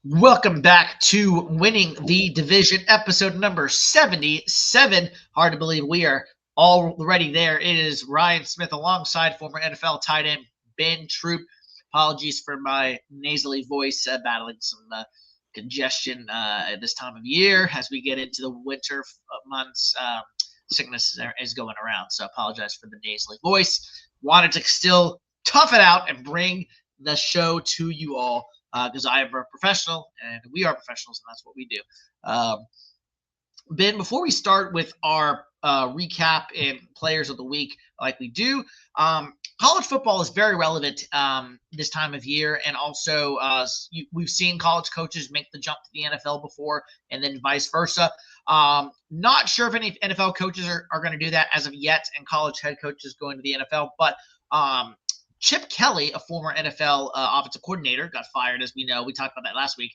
Welcome back to Winning the Division, episode number 77. Hard to believe we are already there. It is Ryan Smith alongside former NFL tight end Ben Troupe. Apologies for my nasally voice, battling some congestion at this time of year as we get into the winter months. Sickness is going around, so I apologize for the nasally voice. Wanted to still tough it out and bring the show to you all because I am a professional and we are professionals, and that's what we do. Ben, before we start with our recap and players of the week, like we do, college football is very relevant this time of year, and also we've seen college coaches make the jump to the NFL before, and then vice versa. Not sure if any NFL coaches are going to do that as of yet, and college head coaches going to the NFL, but Chip Kelly, a former NFL offensive coordinator, got fired, as we know. We talked about that last week.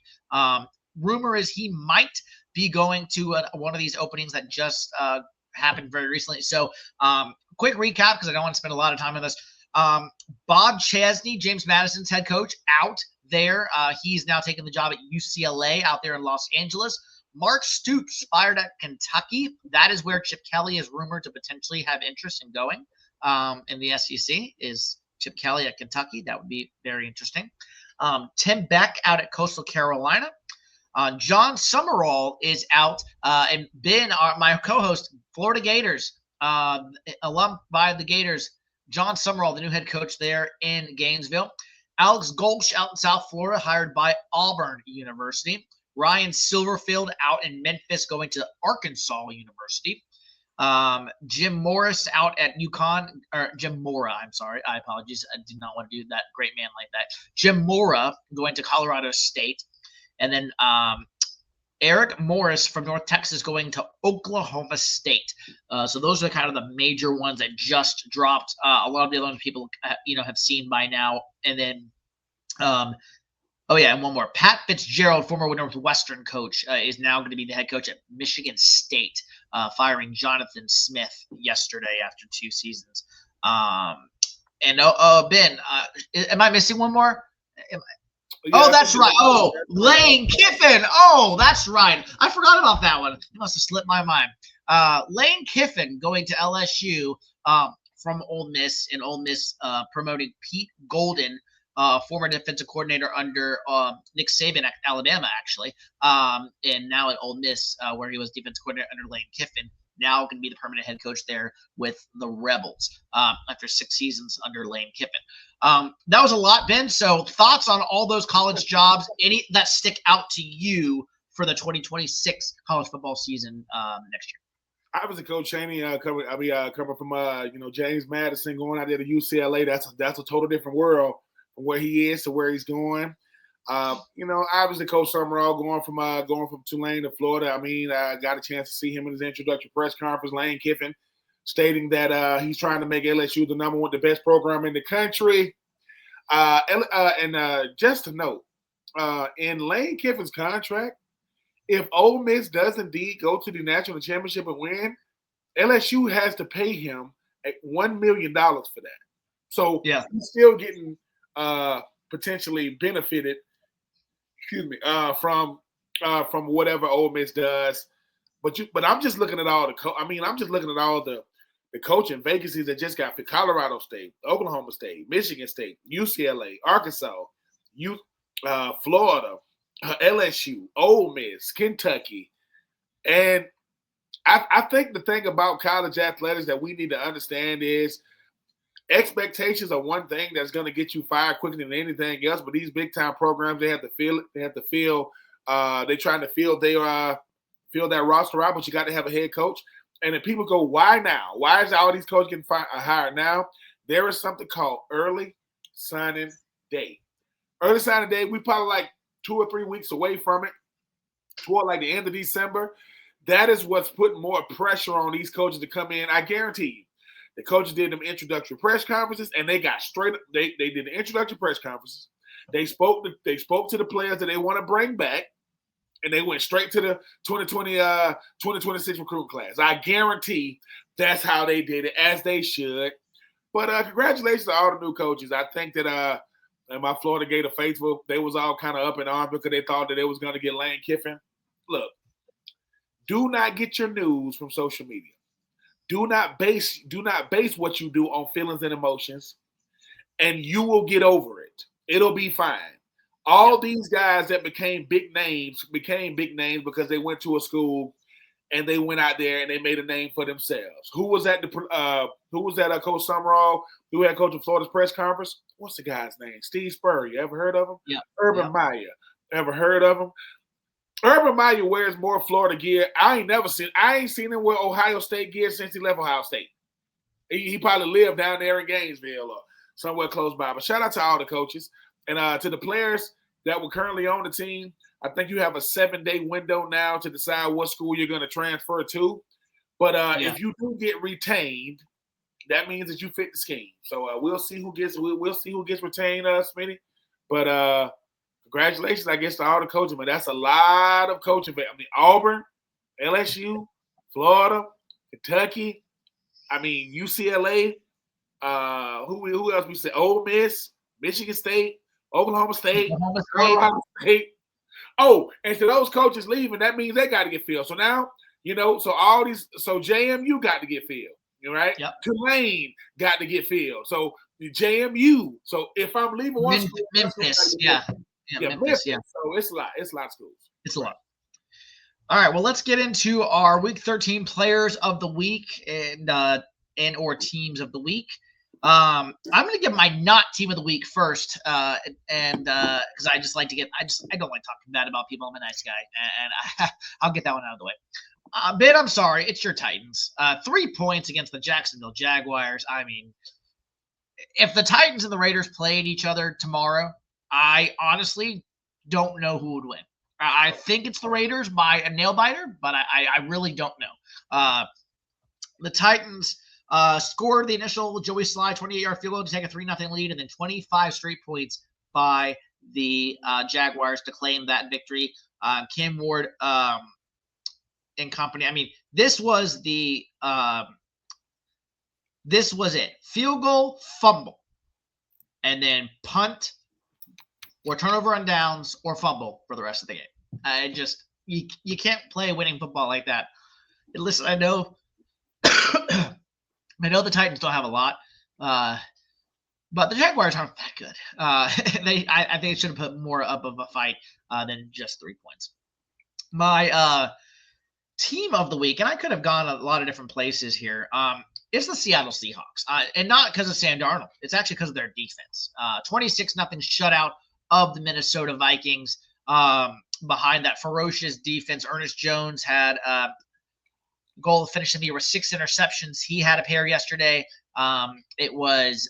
Rumor is he might be going to one of these openings that just happened very recently. So quick recap, because I don't want to spend a lot of time on this. Bob Chesney, James Madison's head coach, out there. He's now taking the job at UCLA out there in Los Angeles. Mark Stoops fired at Kentucky. That is where Chip Kelly is rumored to potentially have interest in going in the SEC, is Chip Kelly at Kentucky. That would be very interesting. Tim Beck out at Coastal Carolina. John Summerall is out. And Ben, my co-host, Florida Gators, alum by the Gators, John Summerall, the new head coach there in Gainesville. Alex Golsh out in South Florida, hired by Auburn University. Ryan Silverfield out in Memphis, going to Arkansas University. Jim Morris out at UConn, or Jim Mora, I'm sorry. I apologize. I did not want to do that great man like that. Jim Mora going to Colorado State. And then Eric Morris from North Texas going to Oklahoma State. So those are kind of the major ones that just dropped. A lot of the other people, have seen by now. And then, and one more. Pat Fitzgerald, former Northwestern coach, is now going to be the head coach at Michigan State, firing Jonathan Smith yesterday after 2 seasons. Ben, am I missing one more? Yeah, that's right. Oh, Lane Kiffin. Oh, that's right. I forgot about that one. It must have slipped my mind. Lane Kiffin going to LSU from Ole Miss, and Ole Miss promoting Pete Golden, former defensive coordinator under Nick Saban at Alabama, actually, and now at Ole Miss, where he was defensive coordinator under Lane Kiffin. Now going to be the permanent head coach there with the Rebels after 6 seasons under Lane Kiffin. That was a lot, Ben. So thoughts on all those college jobs, any that stick out to you for the 2026 college football season next year? I was a Coach Chaney coming from James Madison, going out there to UCLA. That's a total different world from where he is to where he's going. Obviously Coach Summerall going from Tulane to Florida. I mean, I got a chance to see him in his introductory press conference. Lane Kiffin stating that he's trying to make LSU the best program in the country. Just to note, in Lane Kiffin's contract, if Ole Miss does indeed go to the national championship and win, LSU has to pay him $1 million for that. So he's still getting potentially benefited, from whatever Ole Miss does. But I'm just looking at all the coaching vacancies that just got for Colorado State, Oklahoma State, Michigan State, UCLA, Arkansas, Florida, LSU, Ole Miss, Kentucky. And I think the thing about college athletics that we need to understand is expectations are one thing that's going to get you fired quicker than anything else. But these big-time programs, they have to feel it. They have to feel they're trying to fill that roster out, but you got to have a head coach. And if people go, why now? Why is all these coaches getting hired now? There is something called early signing day. Early signing day, we probably like 2 or 3 weeks away from it, toward like the end of December. That is what's putting more pressure on these coaches to come in. I guarantee you, the coaches did them introductory press conferences, and they got straight up. They did the introductory press conferences. They spoke to the players that they want to bring back. And they went straight to the 2026 recruiting class. I guarantee that's how they did it, as they should. But congratulations to all the new coaches. I think that and my Florida Gator faithful, they was all kind of up in arms because they thought that they was going to get Lane Kiffin. Look, do not get your news from social media. Do not base what you do on feelings and emotions, and you will get over it. It'll be fine. All these guys that became big names because they went to a school and they went out there and they made a name for themselves. Who was at Coach Summerall, who had coach of Florida's press conference? What's the guy's name? Steve Spurrier. You ever heard of him? Yeah. Urban Meyer. Ever heard of him? Urban Meyer wears more Florida gear. I ain't seen him wear Ohio State gear since he left Ohio State. He probably lived down there in Gainesville or somewhere close by. But shout out to all the coaches and to the players that were currently on the team. I think you have a 7-day window now to decide what school you're going to transfer to. But if you do get retained, that means that you fit the scheme. So we'll see who gets retained, Smitty. But congratulations, I guess, to all the coaches. But that's a lot of coaching. I mean, Auburn, LSU, Florida, Kentucky. I mean, UCLA. Who else we said? Ole Miss, Michigan State, Oklahoma State, Colorado State. Oh, and to those coaches leaving, that means they got to get filled. So now, so JMU got to get filled, right? Yep. Tulane got to get filled. So JMU. So if I'm leaving one school, Memphis, Memphis. Yeah. So it's a lot. It's a lot of schools. It's a lot. All right. Well, let's get into our Week 13 players of the week and or teams of the week. I'm going to give my not team of the week first, and because I just like to I don't like talking bad about people. I'm a nice guy, and I'll get that one out of the way. Ben, I'm sorry, it's your Titans. 3 points against the Jacksonville Jaguars. I mean, if the Titans and the Raiders played each other tomorrow, I honestly don't know who would win. I think it's the Raiders by a nail biter, but I really don't know. The Titans scored the initial Joey Sly 28-yard field goal to take a 3-0 lead, and then 25 straight points by the Jaguars to claim that victory. Cam Ward and company. I mean, this was it. Field goal, fumble, and then punt or turnover on downs or fumble for the rest of the game. You can't play winning football like that. And listen, I know the Titans don't have a lot, but the Jaguars aren't that good. I think they should have put more up of a fight than just 3 points. My team of the week, and I could have gone a lot of different places here, is the Seattle Seahawks. And not because of Sam Darnold. It's actually because of their defense. 26-0 shutout of the Minnesota Vikings. Behind that ferocious defense, Ernest Jones had goal of finishing the year with 6 interceptions. He had a pair yesterday. It was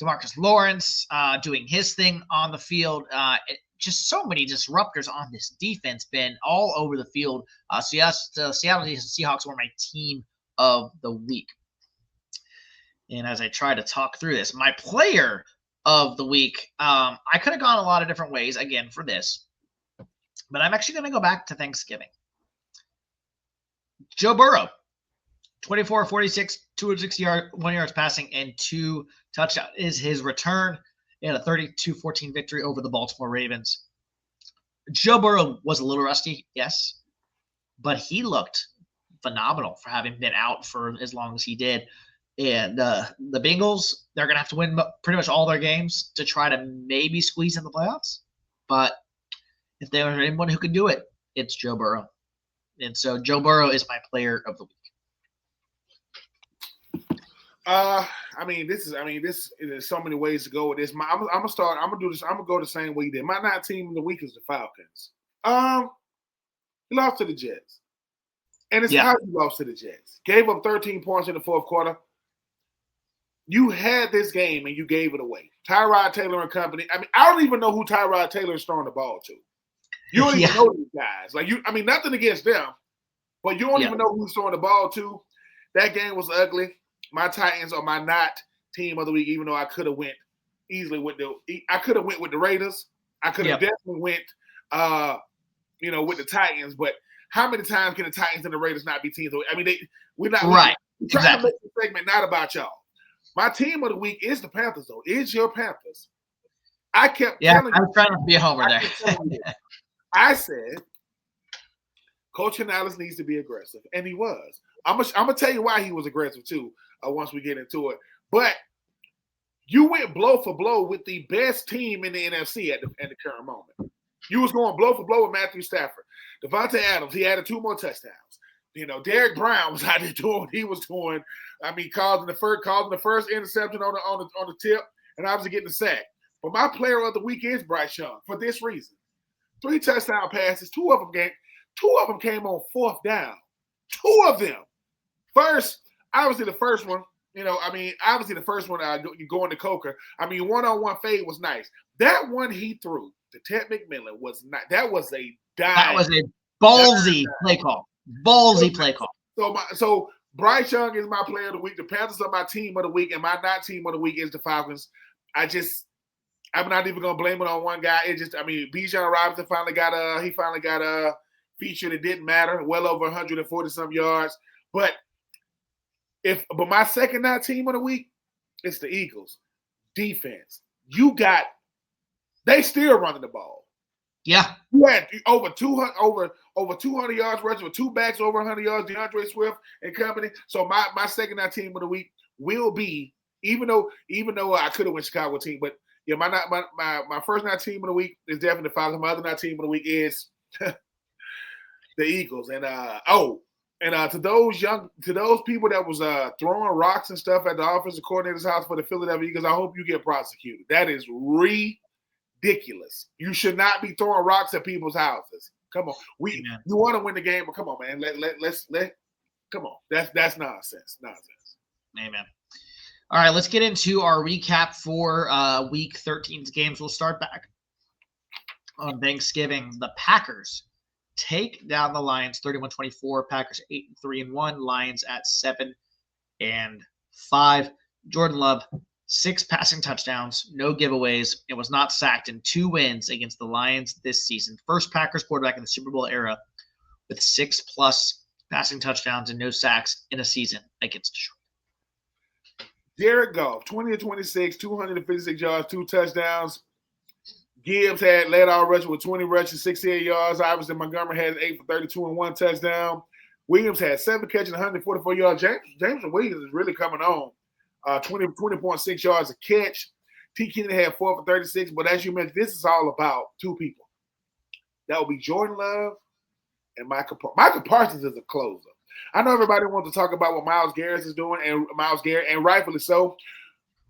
DeMarcus Lawrence doing his thing on the field. Just so many disruptors on this defense, been all over the field. So yes, the Seattle Seahawks were my team of the week. And as I try to talk through this, my player of the week, I could have gone a lot of different ways again for this, but I'm actually going to go back to Thanksgiving. Joe Burrow, 24-46, 261 yards passing, and 2 touchdowns is his return in a 32-14 victory over the Baltimore Ravens. Joe Burrow was a little rusty, yes, but he looked phenomenal for having been out for as long as he did. And the Bengals, they're going to have to win pretty much all their games to try to maybe squeeze in the playoffs. But if there's anyone who can do it, it's Joe Burrow. And so Joe Burrow is my player of the week. There's so many ways to go with this. I'm gonna do this. I'm gonna go the same way you did. My not team of the week is the Falcons. He lost to the Jets. And it's how you lost to the Jets. Gave up 13 points in the fourth quarter. You had this game and you gave it away. Tyrod Taylor and company. I mean, I don't even know who Tyrod Taylor is throwing the ball to. You don't even know these guys. Nothing against them, but you don't even know who's throwing the ball to. That game was ugly. My Titans are my not team of the week, even though I could have went easily with the Raiders. I could have definitely went with the Titans, but how many times can the Titans and the Raiders not be teams? I mean, we're not right. We're trying to make the segment not about y'all. My team of the week is the Panthers, though. Is your Panthers. I kept Yeah, telling I'm you. trying to be a homer there. I said, Coach Canales needs to be aggressive, and he was. I'm gonna tell you why he was aggressive too. Once we get into it, but you went blow for blow with the best team in the NFC at the current moment. You was going blow for blow with Matthew Stafford, Devontae Adams. He added 2 more touchdowns. You know, Derek Brown was out there doing what he was doing. I mean, causing the first interception on the tip, and obviously getting the sack. But my player of the week is Bryce Young for this reason: 3 touchdown passes. 2 of them came on 4th down. 2 of them. First, obviously the first one. You know, I mean, obviously the first one you go into Coker. I mean, one-on-one fade was nice. That one he threw to Ted McMillan was not. That was a dime. That was a ballsy play call. Ballsy play call. So Bryce Young is my player of the week. The Panthers are my team of the week, and my not team of the week is the Falcons. I'm not even gonna blame it on one guy. It just, I mean, Bijan Robinson finally got a feature that didn't matter, well over 140 some yards. But my second not team of the week, it's the Eagles. Defense. They still running the ball. Yeah. You had over 200 yards rushing with 2 backs over 100 yards, DeAndre Swift and company. So my second not team of the week will be, even though I could have went Chicago team, but yeah, my first not team of the week is definitely the Falcons. My other not team of the week is the Eagles. And to those people that was throwing rocks and stuff at the offensive coordinator's house for the Philadelphia Eagles, I hope you get prosecuted. That is ridiculous. You should not be throwing rocks at people's houses. Come on, you want to win the game, but come on, man. Let's come on. That's nonsense. Nonsense. Amen. All right, let's get into our recap for Week 13's games. We'll start back on Thanksgiving. The Packers take down the Lions 31-24. Packers 8-3-1. Lions at 7-5. Jordan Love, 6 passing touchdowns, no giveaways, and was not sacked in 2 wins against the Lions this season. First Packers quarterback in the Super Bowl era with 6+ passing touchdowns and no sacks in a season against Detroit. Jared Goff, 20-26, 256 yards, 2 touchdowns. Gibbs had led all rushing with 20 rushes, 68 yards. Obviously, Montgomery had 8 for 32 and 1 touchdown. Williams had 7 catches, 144 yards. James Williams is really coming on. 20.6 yards a catch. T. Kennedy had 4 for 36. But as you mentioned, this is all about 2 people. That would be Jordan Love and Michael Parsons. Michael Parsons is a closer. I know everybody wants to talk about what Myles Garrett is doing, and rightfully so.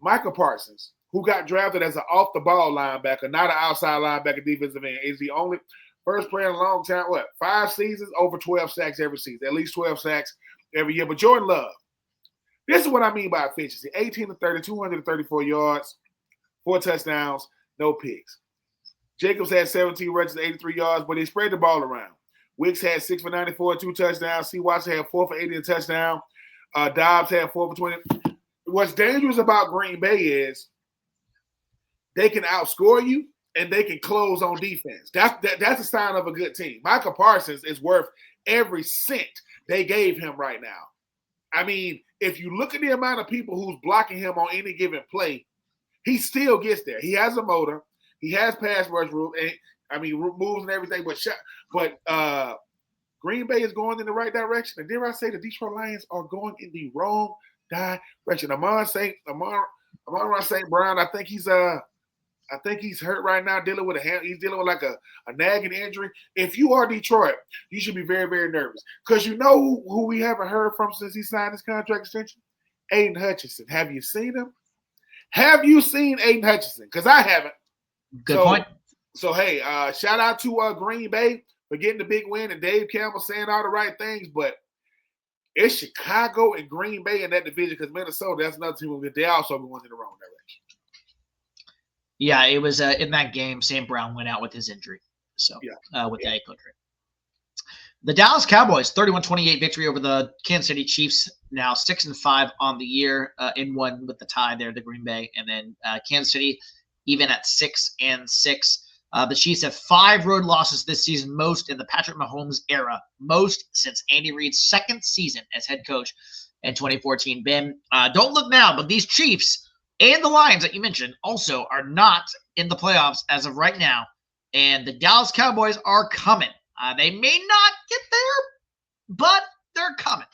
Michael Parsons, who got drafted as an off-the-ball linebacker, not an outside linebacker defensive end, is the only first player in a long time, 5 seasons, over 12 sacks every season, at least 12 sacks every year. But Jordan Love, this is what I mean by efficiency. 18-30, 234 yards, 4 touchdowns, no picks. Jacobs had 17 rushes, 83 yards, but he spread the ball around. Wicks had 6 for 94, 2 touchdowns. C. Watson had 4 for 80 and a touchdown. Dobbs had 4 for 20. What's dangerous about Green Bay is they can outscore you and they can close on defense. That's a sign of a good team. Michael Parsons is worth every cent they gave him right now. I mean, if you look at the amount of people who's blocking him on any given play, he still gets there. He has a motor. He has pass rush moves and everything. But Green Bay is going in the right direction. And dare I say the Detroit Lions are going in the wrong direction. Amon St. Brown, I think he's hurt right now, dealing with he's dealing with like a nagging injury. If you are Detroit, you should be very, very nervous. Because you know who we haven't heard from since he signed his contract extension? Aiden Hutchinson. Have you seen him? Have you seen Aiden Hutchinson? Because I haven't. Good point. So, hey, shout out to Green Bay for getting the big win and Dave Campbell saying all the right things. But it's Chicago and Green Bay in that division because Minnesota, that's another team. They also going in the wrong direction. Yeah, it was in that game, Sam Brown went out with his injury. So, with the ankle injury. The Dallas Cowboys, 31-28 victory over the Kansas City Chiefs, now 6-5 on the year, in one with the tie there, the Green Bay. And then Kansas City, even at 6-6. The Chiefs have 5 road losses this season, most in the Patrick Mahomes era, most since Andy Reid's second season as head coach in 2014. Ben, don't look now, but these Chiefs and the Lions that you mentioned also are not in the playoffs as of right now. And the Dallas Cowboys are coming. They may not get there, but they're coming.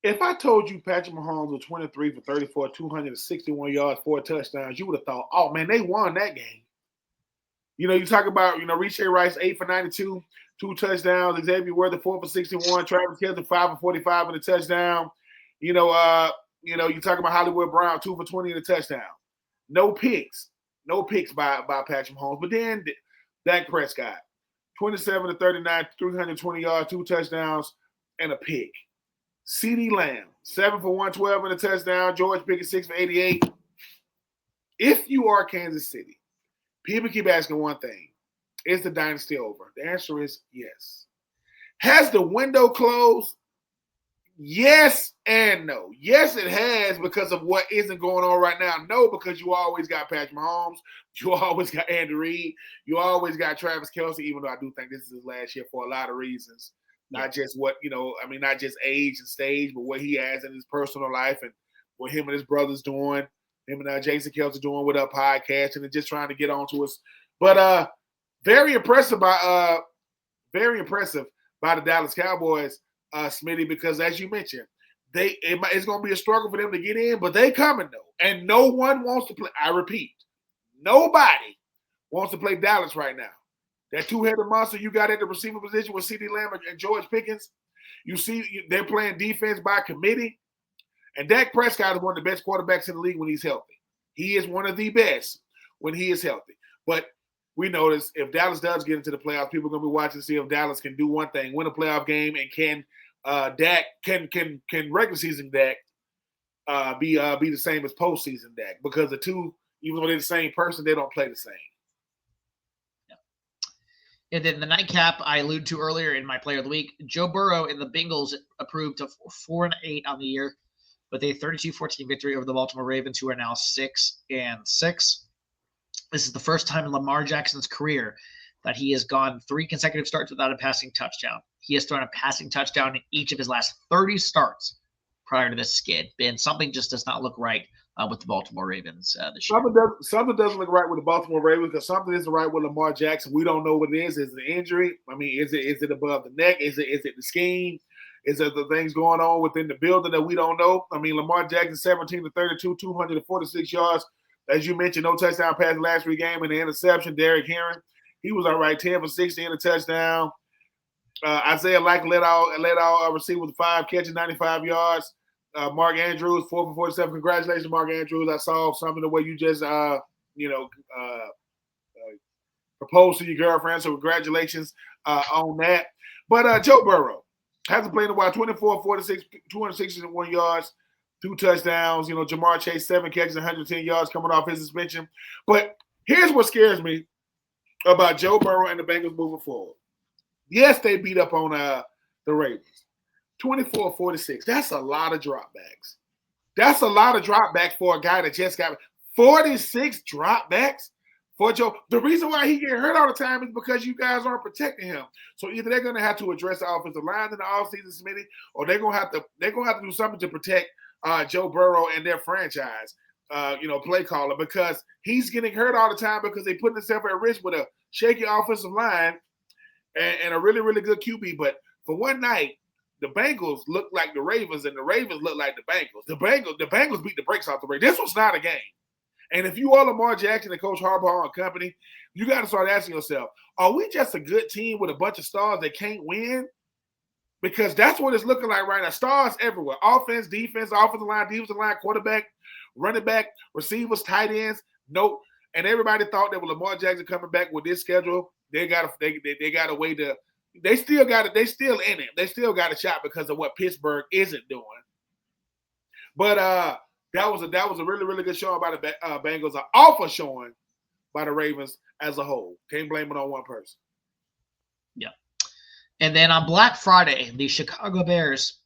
If I told you Patrick Mahomes was 23 for 34, 261 yards, 4 touchdowns, you would have thought, oh, man, they won that game. You know, you talk about, Ricochet Rice, 8 for 92, 2 touchdowns. Xavier Worthy, 4 for 61. Travis Kelce, 5 for 45 in a touchdown. You talk about Hollywood Brown, 2 for 20 in a touchdown. No picks. No picks by Patrick Mahomes. But then Dak Prescott, 27 to 39, 320 yards, 2 touchdowns, and a pick. CeeDee Lamb, 7 for 112 in a touchdown. George Pickens, 6 for 88. If you are Kansas City, people keep asking one thing. Is the dynasty over? The answer is yes. Has the window closed? Yes and no. Yes, it has because of what isn't going on right now. No, because you always got Patrick Mahomes. You always got Andy Reid. You always got Travis Kelce, even though I do think this is his last year for a lot of reasons. Not just not just age and stage, but what he has in his personal life and what him and his brothers doing. Him and Jason Kelce doing with our podcasting and just trying to get on to us. But very impressive by the Dallas Cowboys, Smitty, because as you mentioned, it's going to be a struggle for them to get in, but they coming though. And no one wants to play. I repeat, nobody wants to play Dallas right now. That two-headed monster you got at the receiver position with CeeDee Lamb and George Pickens, you see they're playing defense by committee. And Dak Prescott is one of the best quarterbacks in the league when he's healthy. He is one of the best when he is healthy. But we notice if Dallas does get into the playoffs, people are going to be watching to see if Dallas can do one thing, win a playoff game, and can regular season Dak be the same as postseason Dak? Because the two, even though they're the same person, they don't play the same. And then the nightcap I alluded to earlier in my player of the week, Joe Burrow and the Bengals approved to 4-8 on the year with a 32-14 victory over the Baltimore Ravens, who are now 6-6. This is the first time in Lamar Jackson's career that he has gone 3 consecutive starts without a passing touchdown. He has thrown a passing touchdown in each of his last 30 starts prior to this skid. Ben, something just does not look right with the Baltimore Ravens this year. Something doesn't look right with the Baltimore Ravens because something isn't right with Lamar Jackson. We don't know what it is. Is it an injury? I mean, is it above the neck? Is it the scheme? Is it the things going on within the building that we don't know? I mean, Lamar Jackson, 17 to 32, 246 yards. As you mentioned, no touchdown pass last week game and the interception. Derrick Henry, he was all right, 10 for 60 and a touchdown. Isaiah Like led all receivers with 5 catches, 95 yards. Mark Andrews, 4 for 47. Congratulations, Mark Andrews. I saw something the way you just, proposed to your girlfriend. So congratulations on that. But Joe Burrow hasn't played in a while. 24, 46, 261 yards, 2 touchdowns. Jamar Chase, 7 catches, 110 yards coming off his suspension. But here's what scares me about Joe Burrow and the Bengals moving forward. Yes, they beat up on the Ravens. 24-46. That's a lot of dropbacks. That's a lot of dropbacks for a guy that just got 46 dropbacks for Joe. The reason why he get hurt all the time is because you guys aren't protecting him. So either they're going to have to address the offensive line in the offseason, Smitty, or they're going to have to do something to protect Joe Burrow and their franchise, play caller, because he's getting hurt all the time because they put themselves at risk with a shaky offensive line and a really, really good QB. But for one night, the Bengals look like the Ravens, and the Ravens look like the Bengals. The Bengals beat the brakes off the Ravens. This was not a game. And if you are Lamar Jackson and Coach Harbaugh and company, you got to start asking yourself, are we just a good team with a bunch of stars that can't win? Because that's what it's looking like right now. Stars everywhere. Offense, defense, offensive line, quarterback, running back, receivers, tight ends. Nope. And everybody thought that with Lamar Jackson coming back with this schedule, they got a way to – they still in it. They still got a shot because of what Pittsburgh isn't doing. But that was a really, really good showing by the Bengals. An awful showing by the Ravens as a whole. Can't blame it on one person. Yeah. And then on Black Friday, the Chicago Bears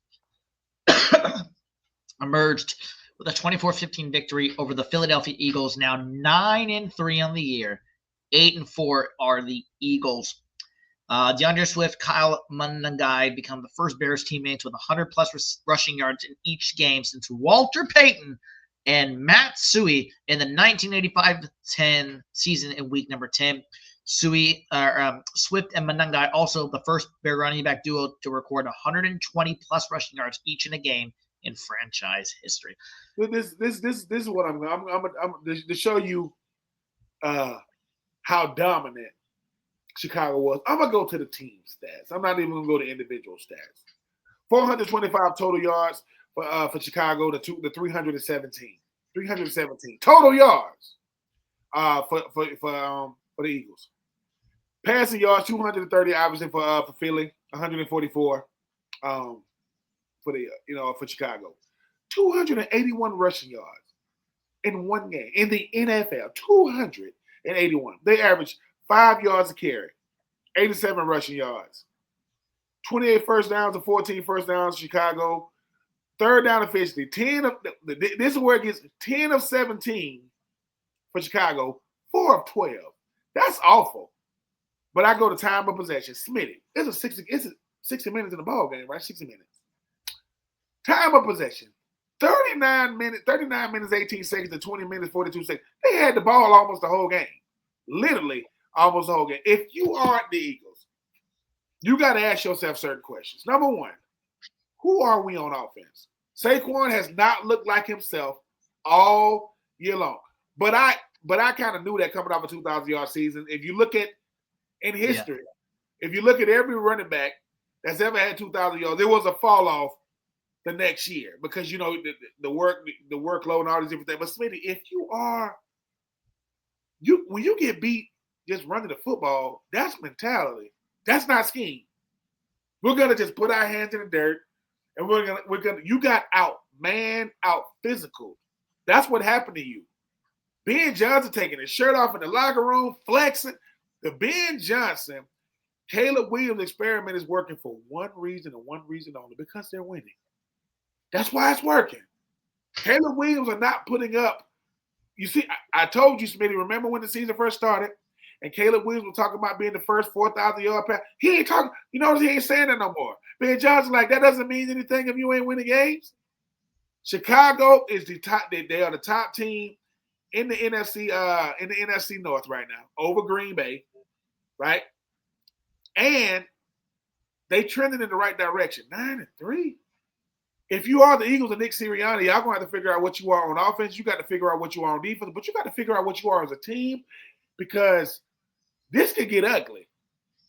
emerged with a 24-15 victory over the Philadelphia Eagles, now 9-3 on the year. 8-4 are the Eagles. DeAndre Swift, Kyle Monangai become the first Bears teammates with 100-plus rushing yards in each game since Walter Payton and Matt Suhey in the 1985-10 season in week number 10. Swift and Monangai also the first Bear running back duo to record 120-plus rushing yards each in a game in franchise history. This is what I'm to show you how dominant Chicago was. I'm gonna go to the team stats. I'm not even gonna go to individual stats. 425 total yards for Chicago to the 317. 317 total yards for the Eagles. Passing yards 230 obviously for Philly, 144 for Chicago. 281 rushing yards in one game in the NFL. 281. They averaged 5 yards a carry, 87 rushing yards, 28 first downs and 14 first downs. Chicago, third down efficiency. This is where it gets 10 of 17 for Chicago, 4 of 12. That's awful. But I go to time of possession. Smitty, it's 60 minutes in the ball game, right? 60 minutes. Time of possession. 39 minutes, 18 seconds to 20 minutes, 42 seconds. They had the ball almost the whole game. Literally almost the whole game. If you are the Eagles, you got to ask yourself certain questions. Number one, who are we on offense? Saquon has not looked like himself all year long. But I kind of knew that coming off a 2,000-yard season. If you look at in history, if you look at every running back that's ever had 2,000 yards, there was a fall off the next year because the workload and all these different things. But Smitty, if when you get beat just running the football, that's mentality. That's not scheme. We're gonna just put our hands in the dirt and we're gonna you got out physical. That's what happened to you. Ben Johnson taking his shirt off in the locker room, flexing. The Ben Johnson, Caleb Williams experiment is working for one reason and one reason only, because they're winning. That's why it's working. Caleb Williams are not putting up. You see, I told you, Smitty, remember when the season first started and Caleb Williams was talking about being the first 4,000-yard pass? He ain't talking, he ain't saying that no more. Ben Johnson, like, that doesn't mean anything if you ain't winning games. Chicago is the top, they are the top team in the NFC North right now, over Green Bay, right? And they trending in the right direction. 9-3. If you are the Eagles and Nick Sirianni, y'all gonna have to figure out what you are on offense. You got to figure out what you are on defense, but you got to figure out what you are as a team, because this could get ugly.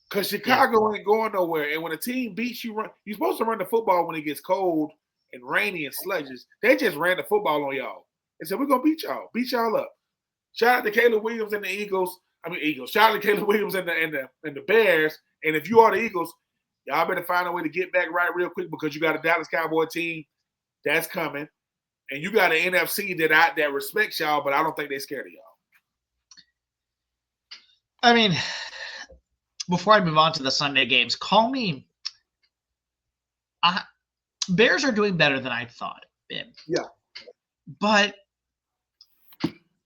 Because Chicago ain't going nowhere, and when a team beats you, you're supposed to run the football when it gets cold and rainy and sludges. They just ran the football on y'all and said, "We're gonna beat y'all up." Shout out to Caleb Williams and the Eagles. Shout out to Caleb Williams and the Bears. And if you are the Eagles, y'all better find a way to get back right real quick, because you got a Dallas Cowboy team that's coming, and you got an NFC that respects y'all, but I don't think they're scared of y'all. I mean, before I move on to the Sunday games, call me. Bears are doing better than I thought. Yeah. But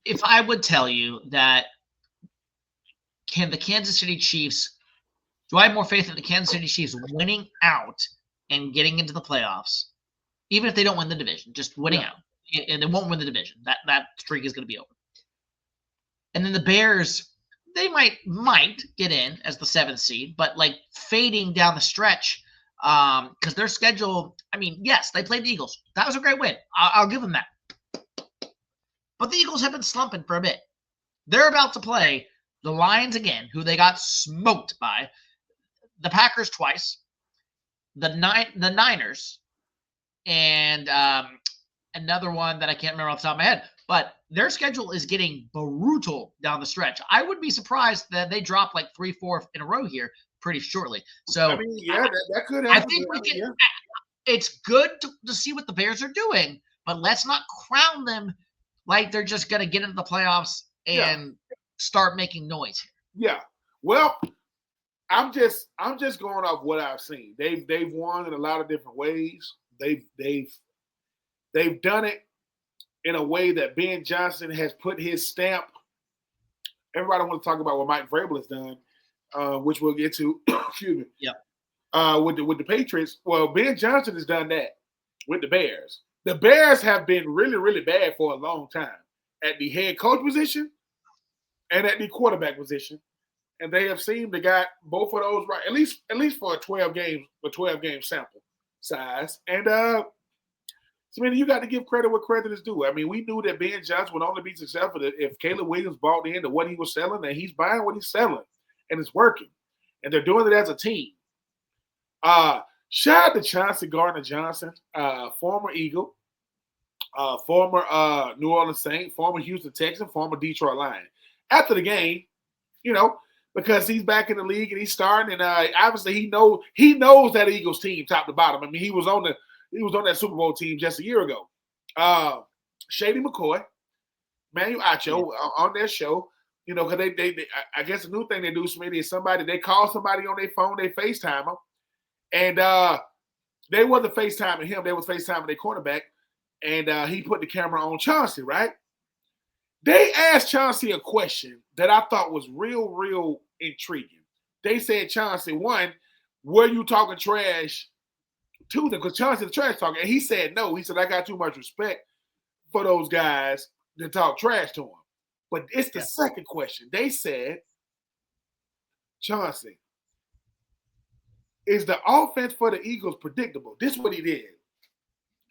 if I would tell you that can the Kansas City Chiefs, do I have more faith in the Kansas City Chiefs winning out and getting into the playoffs, even if they don't win the division, just winning out, and they won't win the division. That streak is going to be over. And then the Bears, they might get in as the 7th seed, but like fading down the stretch, because their schedule, I mean, yes, they played the Eagles. That was a great win. I'll give them that. But the Eagles have been slumping for a bit. They're about to play the Lions again, who they got smoked by, the Packers twice, the Niners, and another one that I can't remember off the top of my head. But their schedule is getting brutal down the stretch. I would be surprised that they drop like 3-4 in a row here pretty shortly. So I mean, that could happen. I think it's good to see what the Bears are doing, but let's not crown them like they're just going to get into the playoffs and start making noise here. Yeah. Well, I'm just going off what I've seen. They've won in a lot of different ways. They've done it in a way that Ben Johnson has put his stamp. Everybody wants to talk about what Mike Vrabel has done. which we'll get to. Excuse me. Yep. With the Patriots, well, Ben Johnson has done that with the Bears. The Bears have been really, really bad for a long time at the head coach position and at the quarterback position, and they have seemed to got both of those right, at least for a 12-game sample size. And you got to give credit where credit is due. I mean, we knew that Ben Johnson would only be successful if Caleb Williams bought into what he was selling, and he's buying what he's selling, and it's working. And they're doing it as a team. Shout out to Chauncey Gardner-Johnson, former Eagle, former New Orleans Saint, former Houston Texan, former Detroit Lion. After the game, because he's back in the league and he's starting, and obviously he knows that Eagles team top to bottom. I mean, he was on that Super Bowl team just a year ago. Shady McCoy, Manuel Acho on their show, because they I guess the new thing they do, Smitty, is they call somebody on their phone, they FaceTime them, and they wasn't FaceTiming him, they was FaceTiming their cornerback, and he put the camera on Chauncey, right? They asked Chauncey a question that I thought was real, real intriguing. They said, Chauncey, one, were you talking trash to them? Because Chauncey the trash talker. And he said no. He said, I got too much respect for those guys to talk trash to him. But it's the second question. They said, Chauncey, is the offense for the Eagles predictable? This is what he did.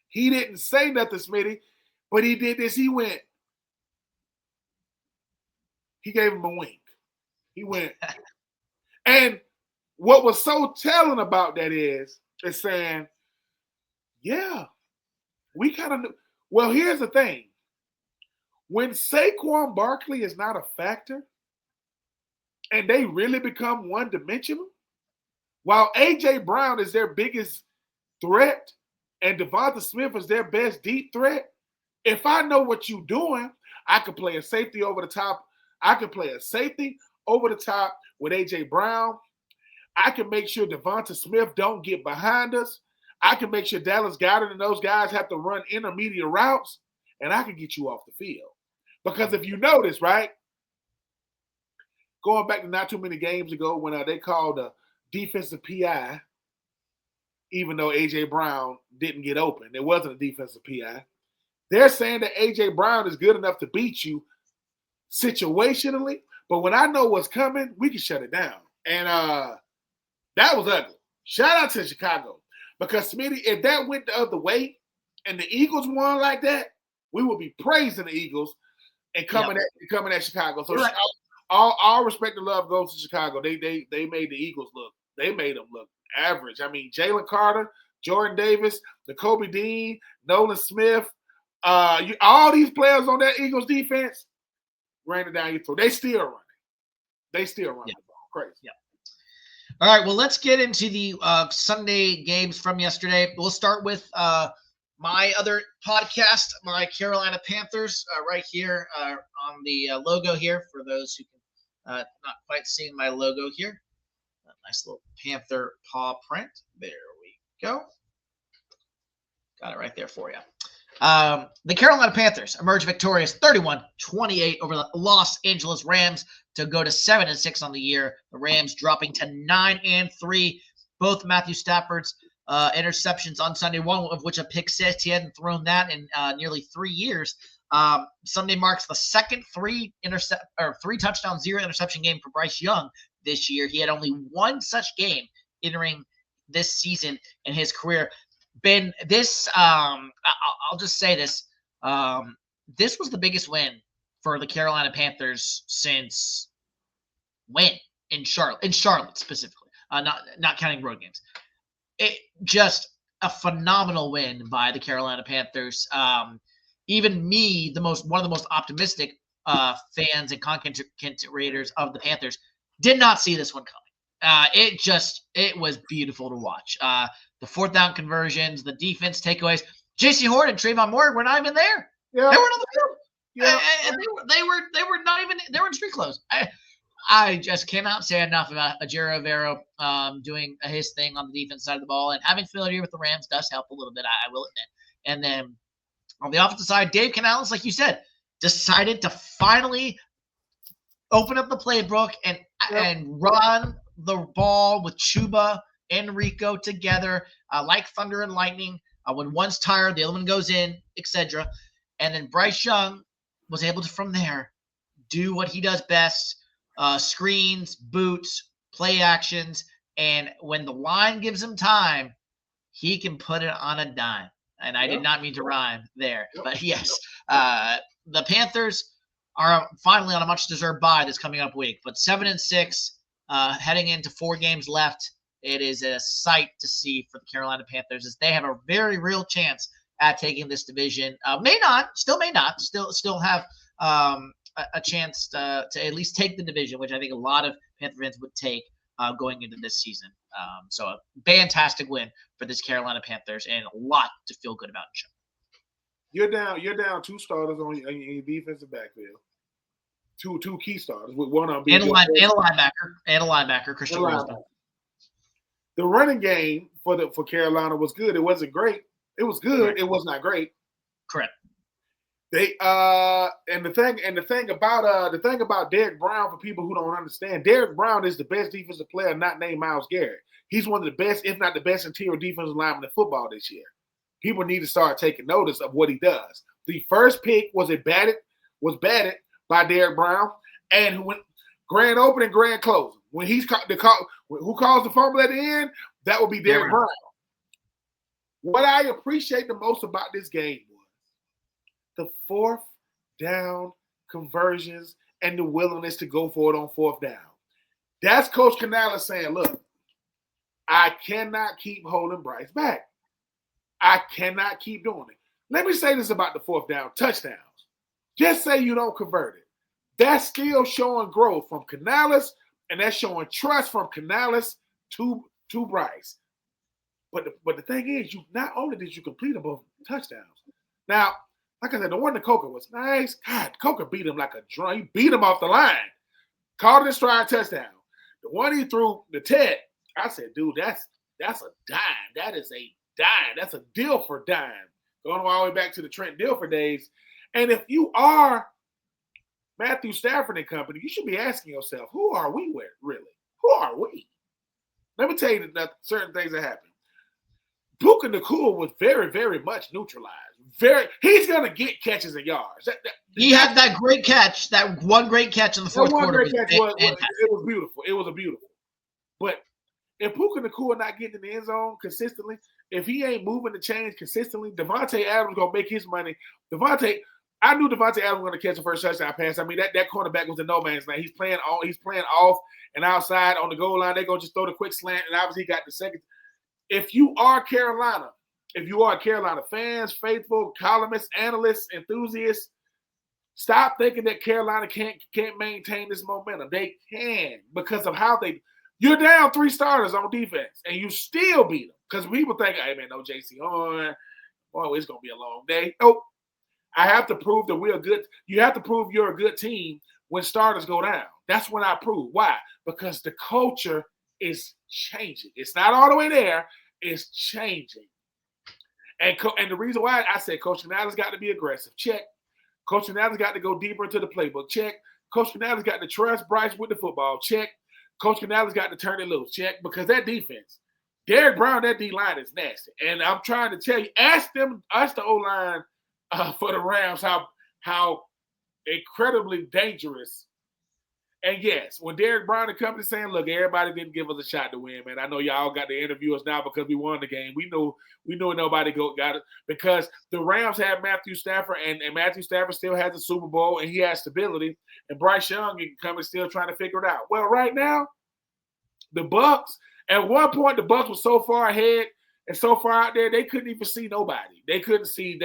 He didn't say nothing, Smitty, but he did this. He gave him a wink. He went. And what was so telling about that is saying, yeah, we kind of knew. Well, here's the thing. When Saquon Barkley is not a factor and they really become one-dimensional, while A.J. Brown is their biggest threat and Devonta Smith is their best deep threat, if I know what you're doing, I could play a safety over the top. I can play a safety over the top with A.J. Brown. I can make sure Devonta Smith don't get behind us. I can make sure Dallas Goedert and those guys have to run intermediate routes, and I can get you off the field. Because if you notice, right, going back to not too many games ago when they called a defensive PI, even though A.J. Brown didn't get open, there wasn't a defensive PI. They're saying that A.J. Brown is good enough to beat you situationally, but when I know what's coming, we can shut it down. And that was ugly. Shout out to Chicago. Because, Smitty, if that went the other way and the Eagles won like that, we would be praising the Eagles and coming at Chicago. So right. all respect and love goes to Chicago. They made the Eagles look. They made them look average. I mean, Jalen Carter, Jordan Davis, Nakobe Dean, Nolan Smith, all these players on that Eagles defense ran it down your throat. They still running. The ball. Crazy. Yeah. All right. Well, let's get into the Sunday games from yesterday. We'll start with my other podcast, my Carolina Panthers, right here on the logo here for those who can not quite seeing my logo here. A nice little Panther paw print. There we go. Got it right there for you. The Carolina Panthers emerged victorious 31-28 over the Los Angeles Rams to go to 7-6 on the year. The Rams dropping to 9-3. Both Matthew Stafford's interceptions on Sunday, one of which a pick six. He hadn't thrown that in nearly 3 years. Sunday marks the second three touchdown, 0 interception game for Bryce Young this year. He had only one such game entering this season in his career. Ben, this I'll just say this. This was the biggest win for the Carolina Panthers since when? In Charlotte specifically. Not counting road games. It just a phenomenal win by the Carolina Panthers. Even me, one of the most optimistic fans and content creators of the Panthers, did not see this one coming. It was beautiful to watch. The fourth down conversions, the defense takeaways. J.C. Horn and Trayvon Moore were not even there. Yeah. They were on the field. Yeah. And they were not even. They were in street clothes. I just cannot say enough about Ajero Rivera doing his thing on the defense side of the ball, and having familiarity with the Rams does help a little bit. I will admit. And then on the offensive side, Dave Canales, like you said, decided to finally open up the playbook and run the ball with Chuba and Rico together, like thunder and lightning. When one's tired, the other one goes in, etc. And then Bryce Young was able to, from there, do what he does best: screens, boots, play actions, and when the line gives him time, he can put it on a dime. And I did not mean to rhyme there, but yes, the Panthers are finally on a much-deserved bye this coming up week. But 7-6, heading into 4 games left, it is a sight to see for the Carolina Panthers, as they have a very real chance at taking this division. May not still have a chance to at least take the division, which I think a lot of Panther fans would take going into this season. So a fantastic win for this Carolina Panthers, and a lot to feel good about. You're down 2 starters on your defensive backfield. Two key starters, with one on being and a linebacker, Christian Wilson. The running game for Carolina was good. It wasn't great. It was good. Correct. It was not great. Correct. They and the thing about Derrick Brown, for people who don't understand, Derrick Brown is the best defensive player not named Myles Garrett. He's one of the best, if not the best, interior defensive lineman in football this year. People need to start taking notice of what he does. The first pick was batted by Derrick Brown, and when grand opening, grand closing, when he's who calls the fumble at the end, that would be Derrick Brown. What I appreciate the most about this game was the 4th down conversions and the willingness to go for it on 4th down. That's Coach Canales saying, look, I cannot keep holding Bryce back. I cannot keep doing it. Let me say this about the 4th down touchdowns. Just say you don't convert it. That's still showing growth from Canales, and that's showing trust from Canales to Bryce. But the thing is, you not only did you complete both touchdowns. Now, like I said, the one to Coker was nice. God, Coker beat him like a drum. He beat him off the line. Called it a stride touchdown. The one he threw, the Ted, I said, dude, that's a dime. That is a dime. That's a deal for dime. Going all the way back to the Trent Dilfer days. And if you are Matthew Stafford and company, you should be asking yourself, who are we with, really? Who are we? Let me tell you that certain things that happened. Puka Nacua was very, very much neutralized. He's going to get catches and yards. He had that great catch, that one great catch in the 4th quarter. It was beautiful. It was a beautiful. But if Puka Nacua not getting in the end zone consistently, if he ain't moving the chains consistently, Devontae Adams going to make his money. I knew Devontae Adams was going to catch the first touchdown pass. I mean, that cornerback was in no man's land. He's playing off and outside on the goal line. They're going to just throw the quick slant, and obviously he got the second. If you are Carolina fans, faithful, columnists, analysts, enthusiasts, stop thinking that Carolina can't maintain this momentum. They can, because of how you're down 3 starters on defense, and you still beat them. Because people think, hey, man, no JC on. Oh, it's going to be a long day. Nope. I have to prove that we're good. You have to prove you're a good team when starters go down. That's when I prove. Why? Because the culture is changing. It's not all the way there. It's changing. And the reason why I said Coach Canales got to be aggressive. Check. Coach Canales got to go deeper into the playbook. Check. Coach Canales got to trust Bryce with the football. Check. Coach Canales got to turn it loose. Check. Because that defense, Derrick Brown, that D-line is nasty. And I'm trying to tell you, ask the O-line for the Rams how incredibly dangerous. And yes, when Derrick Brown and company saying, look, everybody didn't give us a shot to win, man. I know y'all got to interview us now because we won the game. We know nobody got it because the Rams have Matthew Stafford, and Matthew Stafford still has a Super Bowl, and he has stability. And Bryce Young and company still trying to figure it out. Well, right now, the Bucs, at one point, the Bucs were so far ahead and so far out there, they couldn't even see nobody. They couldn't see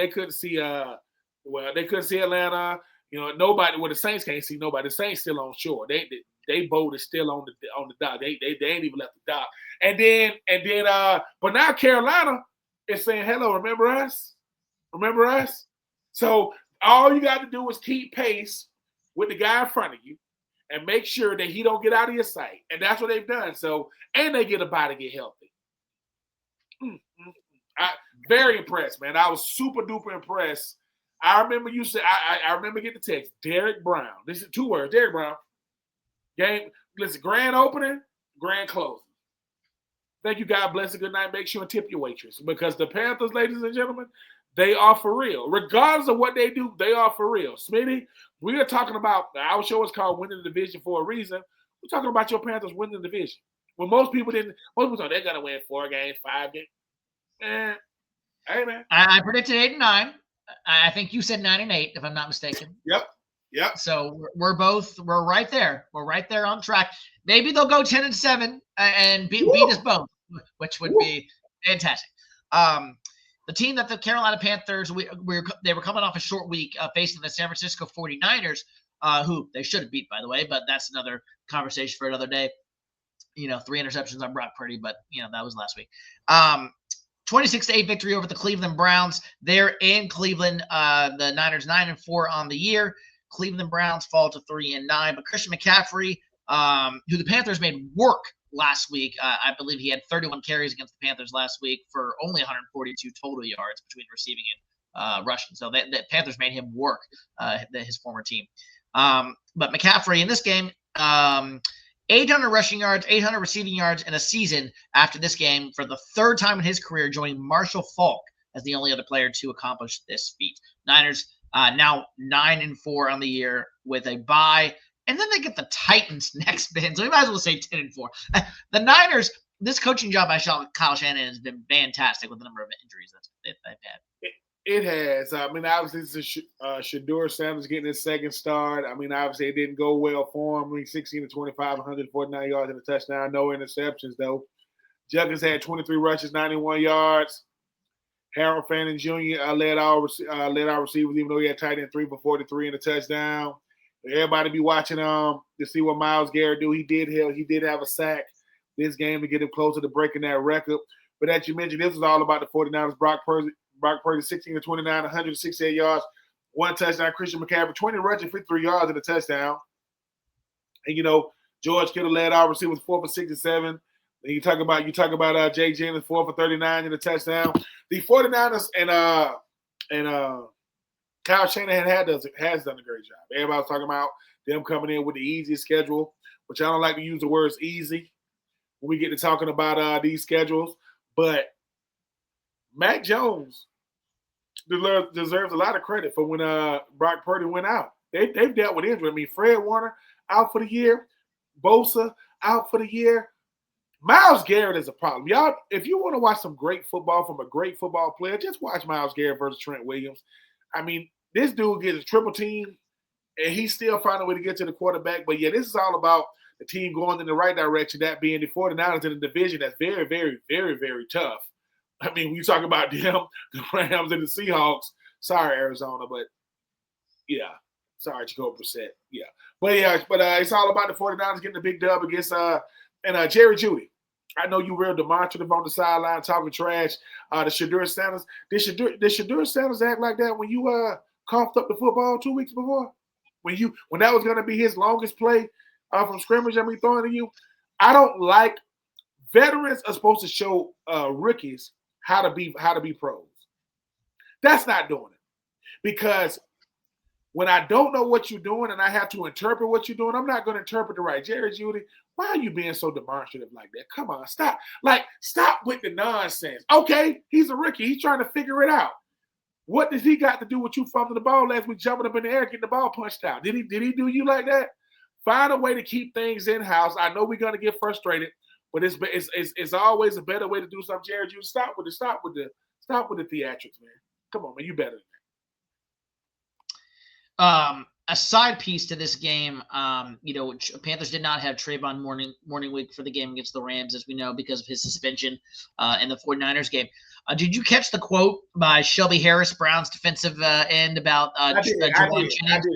Atlanta. You know, nobody. Well, the Saints can't see nobody. The Saints still on shore. They boat is still on the dock. They ain't even left the dock. And then, but now Carolina is saying, "Hello, remember us? Remember us?" So all you got to do is keep pace with the guy in front of you, and make sure that he don't get out of your sight. And that's what they've done. So, and they get a body to get healthy. Very impressed, man. I was super duper impressed. I remember you said, I remember getting the text, Derrick Brown. This is 2 words, Derrick Brown. Game. Listen, grand opening, grand closing. Thank you, God bless a good night. Make sure and tip your waitress because the Panthers, ladies and gentlemen, they are for real. Regardless of what they do, they are for real. Smitty, we are talking about, our show is called Winning the Division for a reason. We're talking about your Panthers winning the division. When most people thought they're going to win 4 games, 5 games. Hey, man. I predicted 8 and 9. I think you said 9 and 8, if I'm not mistaken. Yep. So we're right there. We're right there on track. Maybe they'll go 10 and 7 and beat us both, which would be fantastic. The team that the Carolina Panthers, they were coming off a short week facing the San Francisco 49ers, who they should have beat, by the way, but that's another conversation for another day. 3 interceptions on Brock Purdy, but that was last week. 26-8 victory over the Cleveland Browns. They're in Cleveland. The Niners 9-4 on the year. Cleveland Browns fall to 3-9. But Christian McCaffrey, who the Panthers made work last week, I believe he had 31 carries against the Panthers last week for only 142 total yards between receiving and rushing. So the Panthers made him work, his former team. But McCaffrey in this game, 800 rushing yards, 800 receiving yards in a season after this game for the 3rd time in his career, joining Marshall Faulk as the only other player to accomplish this feat. Niners now 9-4 on the year with a bye, and then they get the Titans next, Ben. So we might as well say 10-4. The Niners, this coaching job by Kyle Shanahan has been fantastic with the number of injuries that they've had. It has. I mean, obviously, it's Shedeur Sanders getting his second start. I mean, obviously, it didn't go well for him. I mean, 16-25, 149 yards and a touchdown. No interceptions, though. Juggins had 23 rushes, 91 yards. Harold Fannin Jr. Led our receivers, even though he had tight end 3 for 43 and a touchdown. Everybody be watching to see what Myles Garrett do. He did have a sack this game to get him closer to breaking that record. But as you mentioned, this was all about the 49ers. Brock Purdy 16-29, 168 yards, 1 touchdown. Christian McCaffrey 20 rushing, 53 yards and a touchdown. And George Kittle led our receivers 4 for 67. And you talk about Jay Jennings 4 for 39 and a touchdown. The 49ers and Kyle Shanahan has done a great job. Everybody's talking about them coming in with the easiest schedule, which I don't like to use the words easy when we get to talking about these schedules. But Mac Jones deserves a lot of credit for when Brock Purdy went out. They've dealt with injury. I mean, Fred Warner out for the year, Bosa out for the year. Myles Garrett is a problem. Y'all, if you want to watch some great football from a great football player, just watch Myles Garrett versus Trent Williams. I mean, this dude gets a triple team, and he's still finding a way to get to the quarterback. But, yeah, this is all about the team going in the right direction, that being the 49ers in a division that's very, very, very, very tough. I mean, when you talk about them, the Rams and the Seahawks, sorry, Arizona, but, yeah. Sorry, Jacob Brissett. Yeah. But it's all about the 49ers getting a big dub against Jerry Jeudy. I know you real demonstrative on the sideline talking trash. The Shedeur Sanders. Did Shedeur Sanders act like that when you coughed up the football 2 weeks before? When that was going to be his longest play from scrimmage and we throwing to you? I don't like – veterans are supposed to show rookies how to be pros. That's not doing it. Because – when I don't know what you're doing and I have to interpret what you're doing, I'm not going to interpret it right. Jerry Jeudy, why are you being so demonstrative like that? Come on, stop. Stop with the nonsense. Okay, he's a rookie. He's trying to figure it out. What does he got to do with you fumbling the ball last week, jumping up in the air, getting the ball punched out? Did he do you like that? Find a way to keep things in-house. I know we're going to get frustrated, but it's always a better way to do something. Jerry Jeudy, stop with the theatrics, man. Come on, man, you better. A side piece to this game, Panthers did not have Trayvon morning week for the game against the Rams, as we know, because of his suspension in the 49ers game. Did you catch the quote by Shelby Harris, Brown's defensive end, about Ja'Wuan Jennings?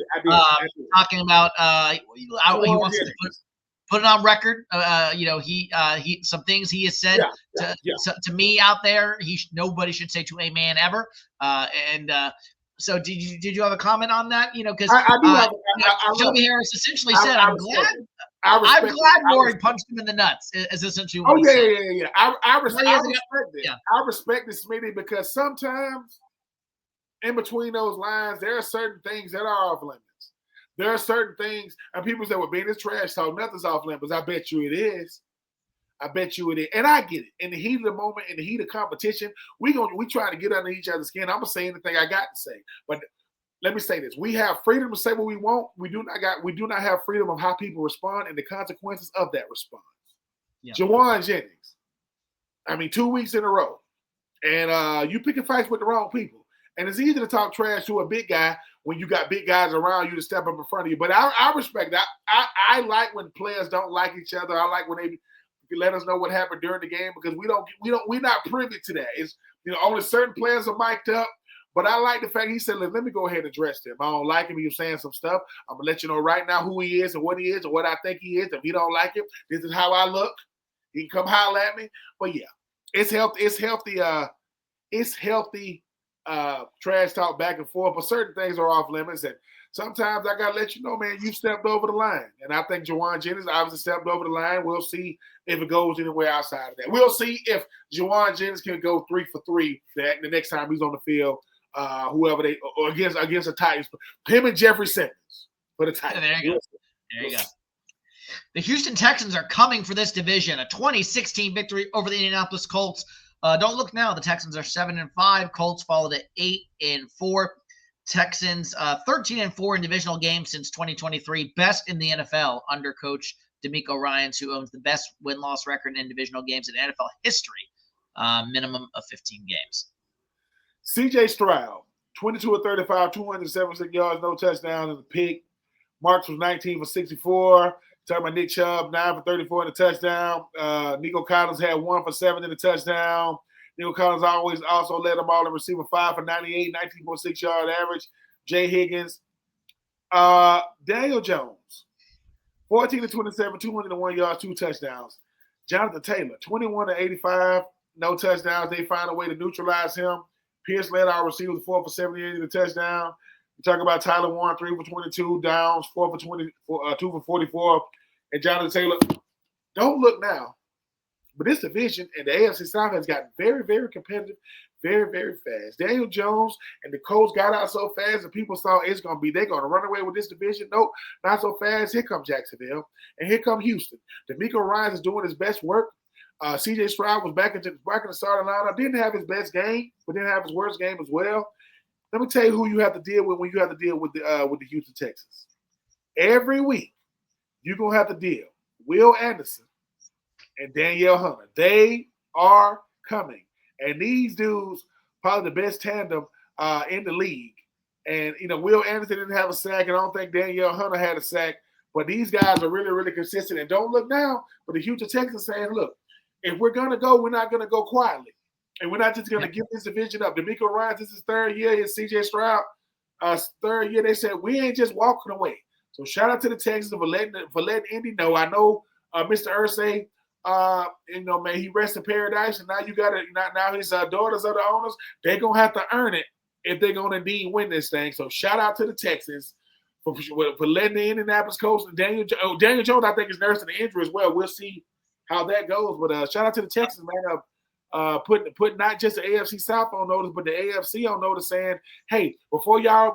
Talking about how he wants to put it on record. He some things he has said to me out there. Nobody should say to a man ever. So did you have a comment on that? Because Shelby Harris essentially said, "I'm glad Maury punched him in the nuts." Is essentially what he said. Yeah. I respect it. Yeah. I respect it, Smitty, because sometimes in between those lines, there are certain things that are off limits. There are certain things, and people say, well, being this trash talk, nothing's off limits. I bet you it is. I bet you it is. And I get it. In the heat of the moment, in the heat of competition, we trying to get under each other's skin. I'm going to say anything I got to say. But let me say this. We have freedom to say what we want. We do not have freedom of how people respond and the consequences of that response. Yeah. Juwan Jennings. 2 weeks in a row. And you picking fights with the wrong people. And it's easy to talk trash to a big guy when you got big guys around you to step up in front of you. But I respect that. I like when players don't like each other. I like when they let us know what happened during the game, because we're not privy to that. It's only certain players are mic'd up. But I like the fact he said, let me go ahead and address him. I don't like him. He was saying some stuff. I'm gonna let you know right now who he is and what he is and what I think he is. If you don't like him, this is how I look. He can come holler at me. But yeah, it's healthy trash talk back and forth, but certain things are off limits, and sometimes I gotta let you know, man, you stepped over the line. And I think Juwan Jennings obviously stepped over the line. We'll see if it goes anywhere outside of that. We'll see if Juwan Jennings can go 3 for 3 the next time he's on the field, whoever they or against the Titans. Him and Jeffrey Simmons for the Titans. There you go. The Houston Texans are coming for this division. A 2016 victory over the Indianapolis Colts. Don't look now. The Texans are 7-5. Colts followed at 8-4. Texans 13-4 in divisional games since 2023. Best in the NFL under coach DeMeco Ryans, who owns the best win-loss record in divisional games in NFL history. Minimum of 15 games. C.J. Stroud, 22 of 35, 276 yards, no touchdowns in the pick. Marks was 19 for 64. Talking about Nick Chubb, 9 for 34 in the touchdown. Nico Collins had 1 for 7 in the touchdown. Nico Collins also led them all in receiving, 5 for 98, 19.6 yard average. Jay Higgins. Daniel Jones, 14 to 27, 201 yards, 2 touchdowns. Jonathan Taylor, 21 to 85, no touchdowns. They find a way to neutralize him. Pierce led our receivers, 4 for 78 in the touchdown. You talk about Tyler Warren, 3 for 22, Downs, 4 for 20, 2 for 44, and Jonathan Taylor. Don't look now, but this division and the AFC South has gotten very, very competitive, very, very fast. Daniel Jones and the Colts got out so fast that people thought they're going to run away with this division. Nope, not so fast. Here comes Jacksonville, and here comes Houston. DeMeco Ryans is doing his best work. C.J. Stroud was back in the starting lineup. Didn't have his best game, but didn't have his worst game as well. Let me tell you who you have to deal with when you have to deal with the Houston Texans. Every week, you're going to have to deal with Will Anderson and Danielle Hunter. They are coming. And these dudes, probably the best tandem in the league. And, Will Anderson didn't have a sack, and I don't think Danielle Hunter had a sack. But these guys are really, really consistent. And don't look now, but the Houston Texans saying, look, if we're going to go, we're not going to go quietly. And we're not just going to give this division up. DeMeco Ryans, this is his third year. His C.J. Stroud, third year. They said, we ain't just walking away. So shout out to the Texans for letting Indy know. I know Mr. Irsay, man, he rests in paradise. And now you got to, now his daughters are the owners. They're going to have to earn it if they're going to indeed win this thing. So shout out to the Texans for letting the Indianapolis Colts and Daniel Jones, I think, is nursing the injury as well. We'll see how that goes. But shout out to the Texans, man. Put not just the AFC South on notice, but the AFC on notice, saying, "Hey, before y'all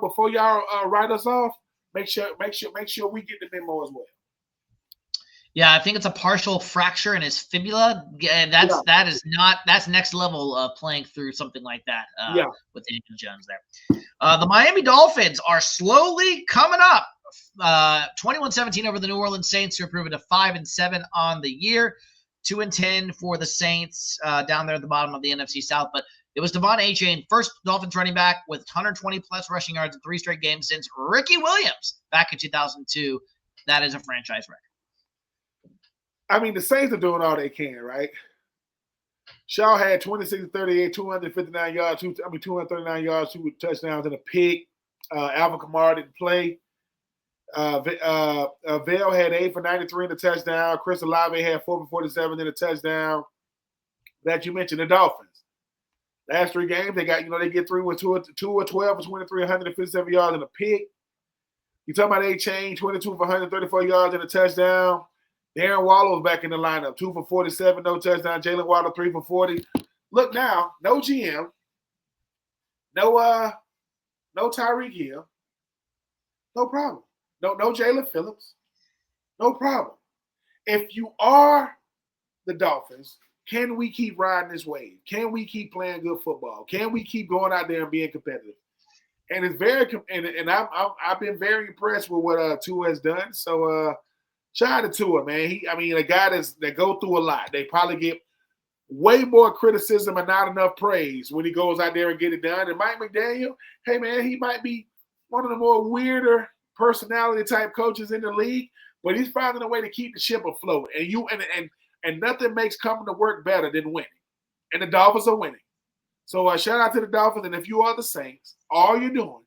write us off, make sure we get the memo as well." Yeah, I think it's a partial fracture in his fibula. That's next level playing through something like that. With Daniel Jones there. The Miami Dolphins are slowly coming up. 21-17 over the New Orleans Saints, who are improving to 5-7 on the year. 2-10 for the Saints down there at the bottom of the NFC South. But it was Devon Achane, first Dolphins running back with 120-plus rushing yards in 3 straight games since Ricky Williams back in 2002. That is a franchise record. I mean, the Saints are doing all they can, right? Shaw had 26-38, 259 yards, 239 yards, 2 touchdowns, and a pick. Alvin Kamara didn't play. Vale had 8 for 93 in the touchdown. Chris Olave had 4 for 47 in the touchdown. That you mentioned, the Dolphins. Last 3 games, they get through with 2 or 12 for 23, 157 yards in a pick. You talking about A-Chain, 22 for 134 yards in a touchdown. Darren Waller was back in the lineup, 2 for 47, no touchdown. Jalen Waddle, 3 for 40. Look now, no GM, no Tyreek Hill, no problem. No Jalen Phillips. No problem. If you are the Dolphins, can we keep riding this wave? Can we keep playing good football? Can we keep going out there and being competitive? And it's very and I've been very impressed with what Tua has done. So shout out to Tua, man. A guy that go through a lot. They probably get way more criticism and not enough praise when he goes out there and get it done. And Mike McDaniel, hey man, he might be one of the more weirder personality type coaches in the league, but he's finding a way to keep the ship afloat. And nothing makes coming to work better than winning. And the Dolphins are winning. So shout out to the Dolphins. And if you are the Saints, all you're doing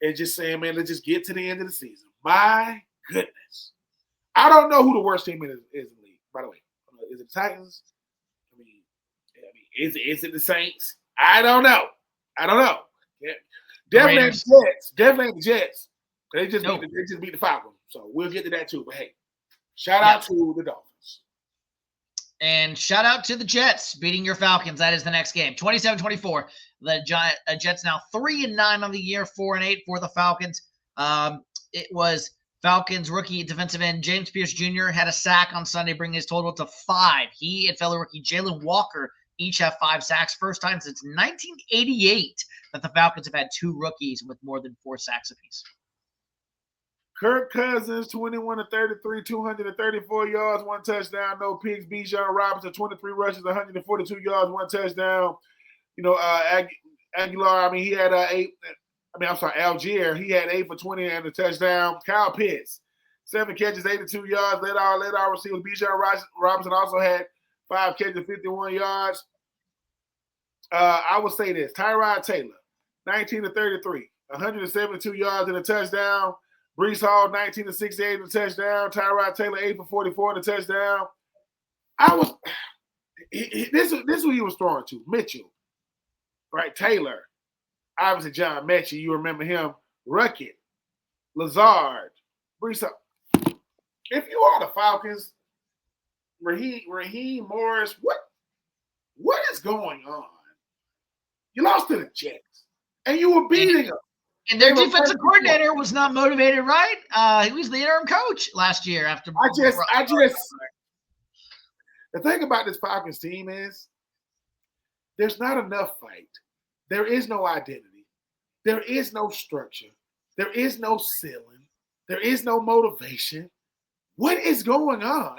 is just saying, man, let's just get to the end of the season. My goodness. I don't know who the worst team is in the league, by the way. Is it the Titans? Is it the Saints? I don't know. Yeah. Definitely the Jets. Definitely the Jets. They just beat the Falcons. So we'll get to that too. But hey, shout out to the Dolphins. And shout out to the Jets beating your Falcons. That is the next game. 27-24. The Jets now 3-9 on the year, 4-8 for the Falcons. It was Falcons rookie defensive end James Pierce Jr. had a sack on Sunday, bringing his total to 5. He and fellow rookie Jalen Walker each have 5 sacks. First time since 1988 that the Falcons have had 2 rookies with more than 4 sacks apiece. Kirk Cousins, 21-33, 234 yards, 1 touchdown, no picks. Bijan Robinson, 23 rushes, 142 yards, 1 touchdown. Aguilar, he had 8. Algier, he had 8 for 20 and a touchdown. Kyle Pitts, 7 catches, 82 yards. Led our receivers. Bijan Robinson also had 5 catches, 51 yards. I would say this: Tyrod Taylor, 19-33, 172 yards and a touchdown. Brees Hall, 19-68 and a touchdown. Tyrod Taylor, 8 for 44 and a touchdown. This is who he was throwing to. Mitchell, right? Taylor, obviously John Mechie, you remember him. Ruckett, Lazard, Brees Hall. If you are the Falcons, Raheem Morris, what is going on? You lost to the Jets, and you were beating them. And their defensive coordinator was not motivated, right? He was the interim coach last year after. The thing about this Falcons team is there's not enough fight. There is no identity. There is no structure. There is no ceiling. There is no motivation. What is going on?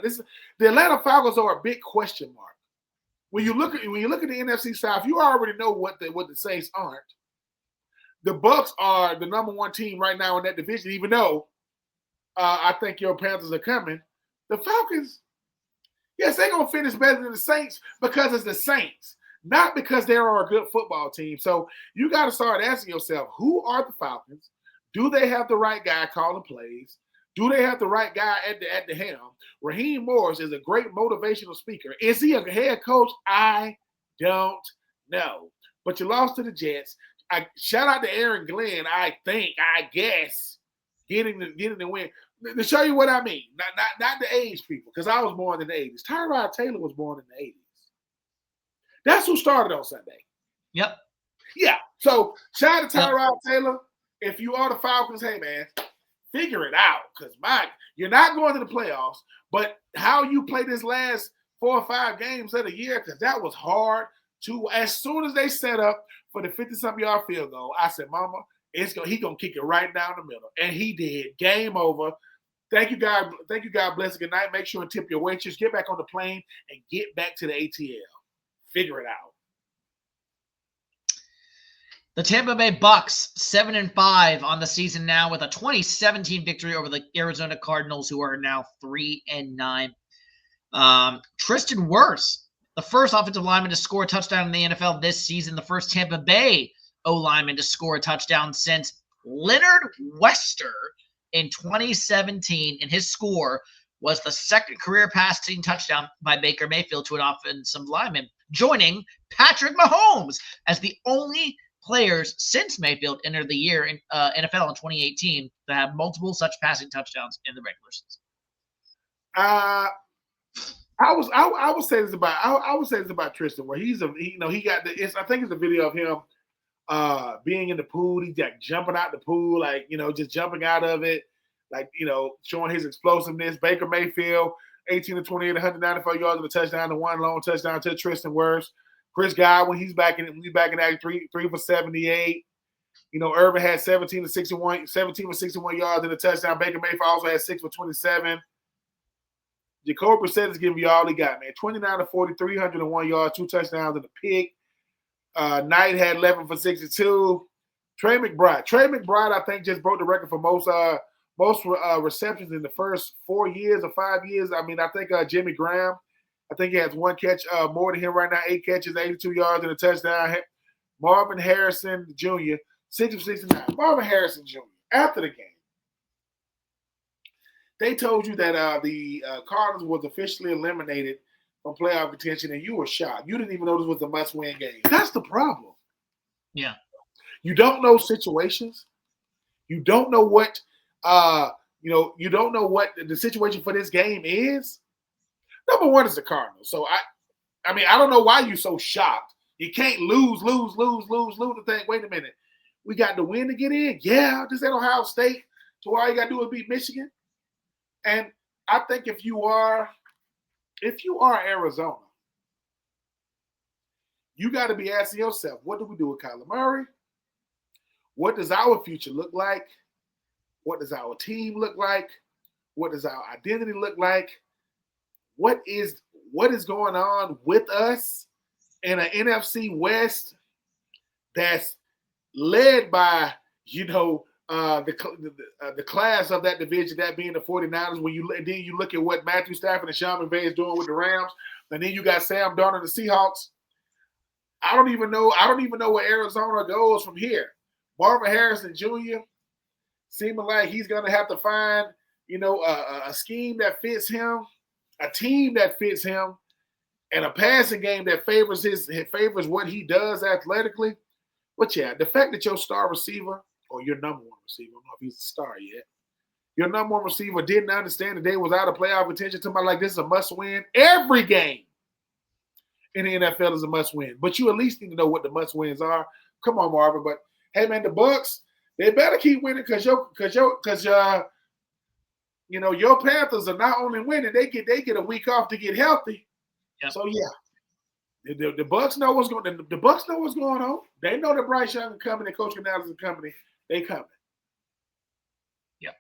The Atlanta Falcons are a big question mark. When you look at the NFC South, you already know what the Saints aren't. The Bucs are the number 1 team right now in that division, even though I think your Panthers are coming. The Falcons, yes, they're going to finish better than the Saints because it's the Saints, not because they are a good football team. So you got to start asking yourself, who are the Falcons? Do they have the right guy calling plays? Do they have the right guy at the helm? Raheem Morris is a great motivational speaker. Is he a head coach? I don't know. But you lost to the Jets. Shout out to Aaron Glenn. I guess getting the win to show you what I mean. Not the age people, because I was born in the 80s. Tyrod Taylor was born in the 80s. That's who started on Sunday. Yep. Yeah. So shout out to Tyrod Taylor. If you are the Falcons, hey man, figure it out, because you're not going to the playoffs. But how you play this last 4 or 5 games of the year, because that was hard. As soon as they set up for the 50-something yard field goal, I said, Mama, he's gonna kick it right down the middle. And he did. Game over. Thank you, God. Thank you, God bless. Good night. Make sure and tip your waitress. Get back on the plane and get back to the ATL. Figure it out. The Tampa Bay Bucks, 7-5 on the season now, with a 2017 victory over the Arizona Cardinals, who are now 3-9. Tristan Wirfs, the first offensive lineman to score a touchdown in the NFL this season, the first Tampa Bay O-lineman to score a touchdown since Leonard Wester in 2017, and his score was the second career passing touchdown by Baker Mayfield to an offensive lineman, joining Patrick Mahomes as the only players since Mayfield entered the year in NFL in 2018 to have multiple such passing touchdowns in the regular season. I would say this about Tristan, where he got I think it's a video of him being in the pool. He's like jumping out the pool, just jumping out of it. like, showing his explosiveness. Baker Mayfield, 18 to 28, 194 yards and a touchdown and one long touchdown to Tristan Wirfs. Chris Godwin, he's back in act, three for 78. Irvin had 17 for 61 yards and a touchdown. Baker Mayfield also had 6 for 27. Jacoby Brissett is giving you all he got, man. 29 to 40, 301 yards, 2 touchdowns and a pick. Knight had 11 for 62. Trey McBride, I think, just broke the record for most receptions in the first 4 years or 5 years. I mean, I think Jimmy Graham, I think he has 1 catch more than him right now, 8 catches, 82 yards and a touchdown. Marvin Harrison Jr., 6 of 69. Marvin Harrison Jr., after the game, they told you that the Cardinals was officially eliminated from playoff contention, and you were shocked. You didn't even know this was a must-win game. That's the problem. Yeah. You don't know situations. You don't know what you don't know what the situation for this game is. Number one is the Cardinals. So I mean, I don't know why you're so shocked. You can't lose and think, wait a minute, we got the win to get in? Yeah, this ain't Ohio State. So all you gotta do is beat Michigan. And I think if you are Arizona, you got to be asking yourself, what do we do with Kyler Murray? What does our future look like? What does our team look like? What does our identity look like? What is going on with us in an NFC West that's led by, the class of that division, that being the 49ers, then you look at what Matthew Stafford and Sean McVay is doing with the Rams, and then you got Sam Darnold and the Seahawks. I don't even know where Arizona goes from here. Marvin Harrison Jr. seeming like he's gonna have to find, a scheme that fits him, a team that fits him, and a passing game that favors what he does athletically. But yeah, the fact that your star receiver, or your number one receiver, I don't know if he's a star yet, your number one receiver didn't understand that they was out of playoff contention. To my like, this is a must-win. Every game in the NFL is a must-win. But you at least need to know what the must-wins are. Come on, Marvin. But hey, man, the Bucs, they better keep winning because your Panthers are not only winning, they get a week off to get healthy. Yep. So yeah. The Bucs know what's going. The Bucs know what's going on. They know that Bryce Young is coming and Coach Canales is coming. They coming. Yeah.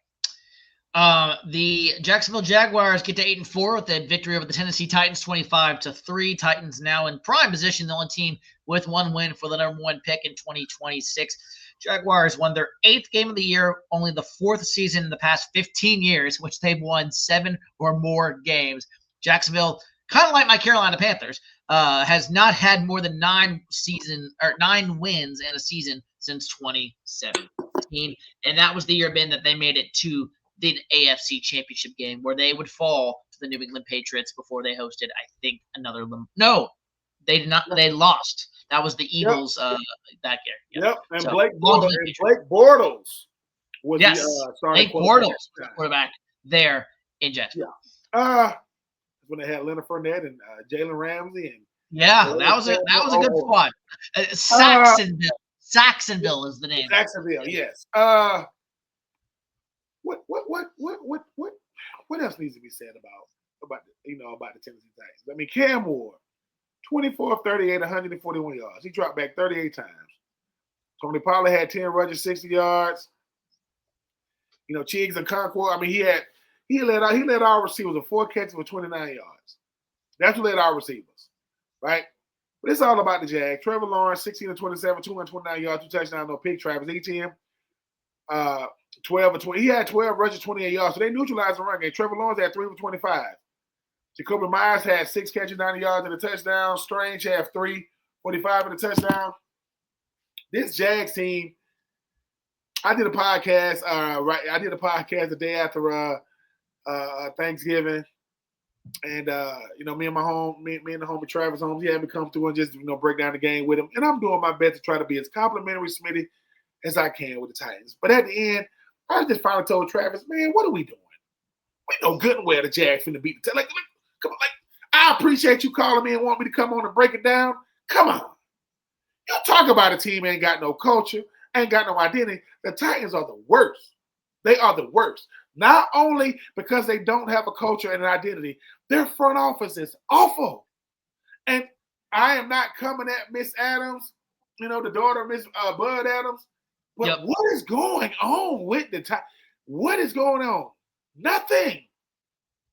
The Jacksonville Jaguars get to 8-4 with a victory over the Tennessee Titans, 25-3. Titans now in prime position, the only team with 1 win for the number 1 pick in 2026. Jaguars won their 8th game of the year, only the 4th season in the past 15 years, which they've won 7 or more games. Jacksonville, kind of like my Carolina Panthers, has not had more than 9 wins in a season since 2017. And that was the year, Ben, that they made it to the AFC Championship game, where they would fall to the New England Patriots before they hosted, I think, another. No, they did not. They lost. That was the Eagles that year. Yep. And so, Blake Bortles was the starting quarterback. Quarterback there in Jacksonville. Yeah. When they had Leonard Fournette and Jalen Ramsey and that was a good squad. Saxonville is the name. Saxonville, yes. What else needs to be said about the Tennessee Titans? I mean, Cam Ward, 24 of 38, 141 yards. He dropped back 38 times. Tony Pollard had 10 rushes, 60 yards. Chiggs and Concord. I mean, he led our receivers with 4 catches for 29 yards. That's who led our receivers, right? But it's all about the Jags. Trevor Lawrence, 16 of 27, 229 yards, 2 touchdowns, no pick. Travis Etienne, 12 of 20. He had 12 rushes, 28 yards. So they neutralized the run game. Trevor Lawrence had 3 for 25. Jacoby Myers had 6 catches, 90 yards, and a touchdown. Strange had 3, 45 and a touchdown. This Jags team, I did a podcast. I did a podcast the day after Thanksgiving, and me and the homie Travis Holmes, he had me come through and just break down the game with him. And I'm doing my best to try to be as complimentary, Smitty, as I can with the Titans. But at the end, I just finally told Travis, man, what are we doing? We know good and well the Jags finna beat the Titans. Come on, I appreciate you calling me and want me to come on and break it down. Come on. You talk about a team ain't got no culture, ain't got no identity. The Titans are the worst. They are the worst. Not only because they don't have a culture and an identity, their front office is awful. And I am not coming at Miss Adams, the daughter of Miss Bud Adams. But what is going on with the time? What is going on? Nothing.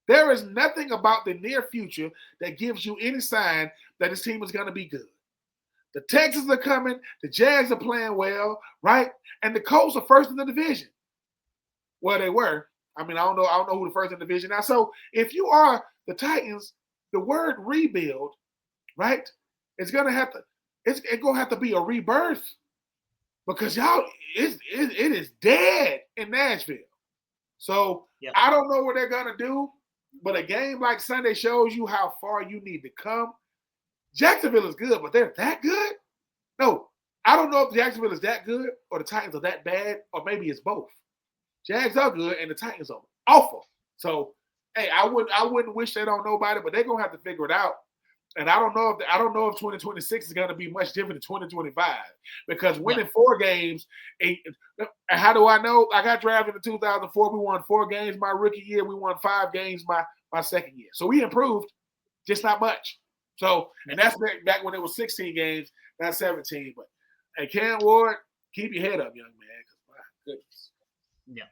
There is nothing about the near future that gives you any sign that this team is going to be good. The Texans are coming. The Jags are playing well, right? And the Colts are first in the division. Well, they were. I don't know who the first in the division now. So if you are the Titans, the word rebuild, right? It's gonna have to be a rebirth because y'all it is dead in Nashville. So I don't know what they're gonna do, but a game like Sunday shows you how far you need to come. Jacksonville is good, but they're that good? No, I don't know if Jacksonville is that good or the Titans are that bad, or maybe it's both. Jags are good and the Titans are awful. So, hey, I wouldn't wish that on nobody, but they're gonna have to figure it out. And I don't know if 2026 is gonna be much different than 2025 because winning 4 games. And how do I know? I got drafted in 2004. We won 4 games my rookie year. We won 5 games my second year. So we improved, just not much. So, and that's back when it was 16 games, not 17. But hey, Cam Ward, keep your head up, young man. Because my goodness. Yeah.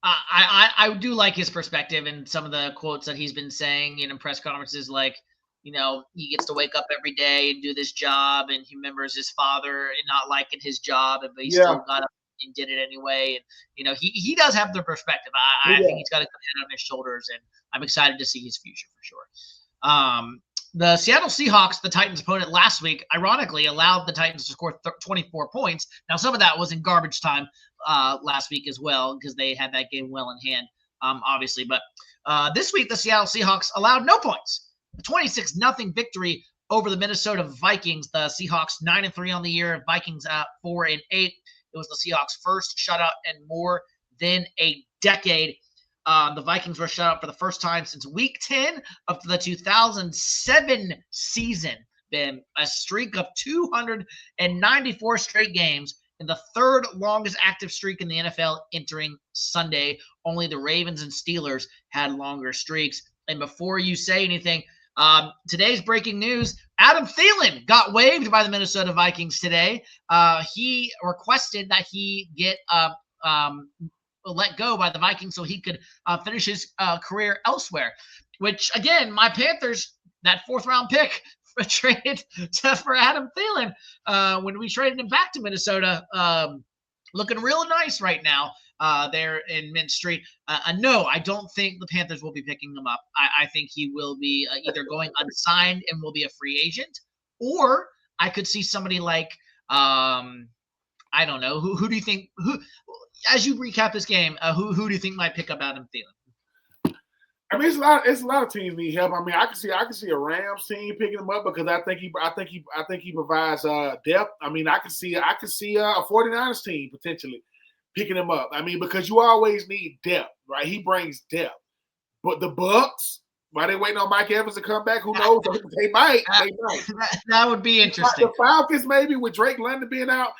I do like his perspective and some of the quotes that he's been saying in press conferences, like, he gets to wake up every day and do this job, and he remembers his father and not liking his job, but he still got up and did it anyway. And, he does have the perspective. I think he's got a good head on his shoulders, and I'm excited to see his future for sure. The Seattle Seahawks, the Titans' opponent last week, ironically allowed the Titans to score 24 points. Now, some of that was in garbage time last week as well because they had that game well in hand, obviously. But this week, the Seattle Seahawks allowed no points. A 26-0 victory over the Minnesota Vikings. The Seahawks 9-3 on the year. Vikings 4-8. It was the Seahawks' first shutout in more than a decade. The Vikings were shut out for the first time since Week 10 of the 2007 season. Been a streak of 294 straight games and the 3rd longest active streak in the NFL entering Sunday. Only the Ravens and Steelers had longer streaks. And before you say anything, today's breaking news, Adam Thielen got waived by the Minnesota Vikings today. He requested that he get let go by the Vikings so he could finish his career elsewhere, which, again, my Panthers, that 4th-round pick, traded for Adam Thielen when we traded him back to Minnesota, looking real nice right now there in Mint Street. No, I don't think the Panthers will be picking him up. I think he will be either going unsigned and will be a free agent, or I could see somebody like I don't know. Who do you think? As you recap this game, who do you think might pick up Adam Thielen? I mean, it's a lot of teams need help. I mean, I can see a Rams team picking him up because I think he provides depth. I mean, I can see a 49ers team potentially picking him up. I mean, because you always need depth, right? He brings depth. But the Bucks, why they waiting on Mike Evans to come back? Who knows? They might. That would be interesting. The Falcons, maybe with Drake London being out.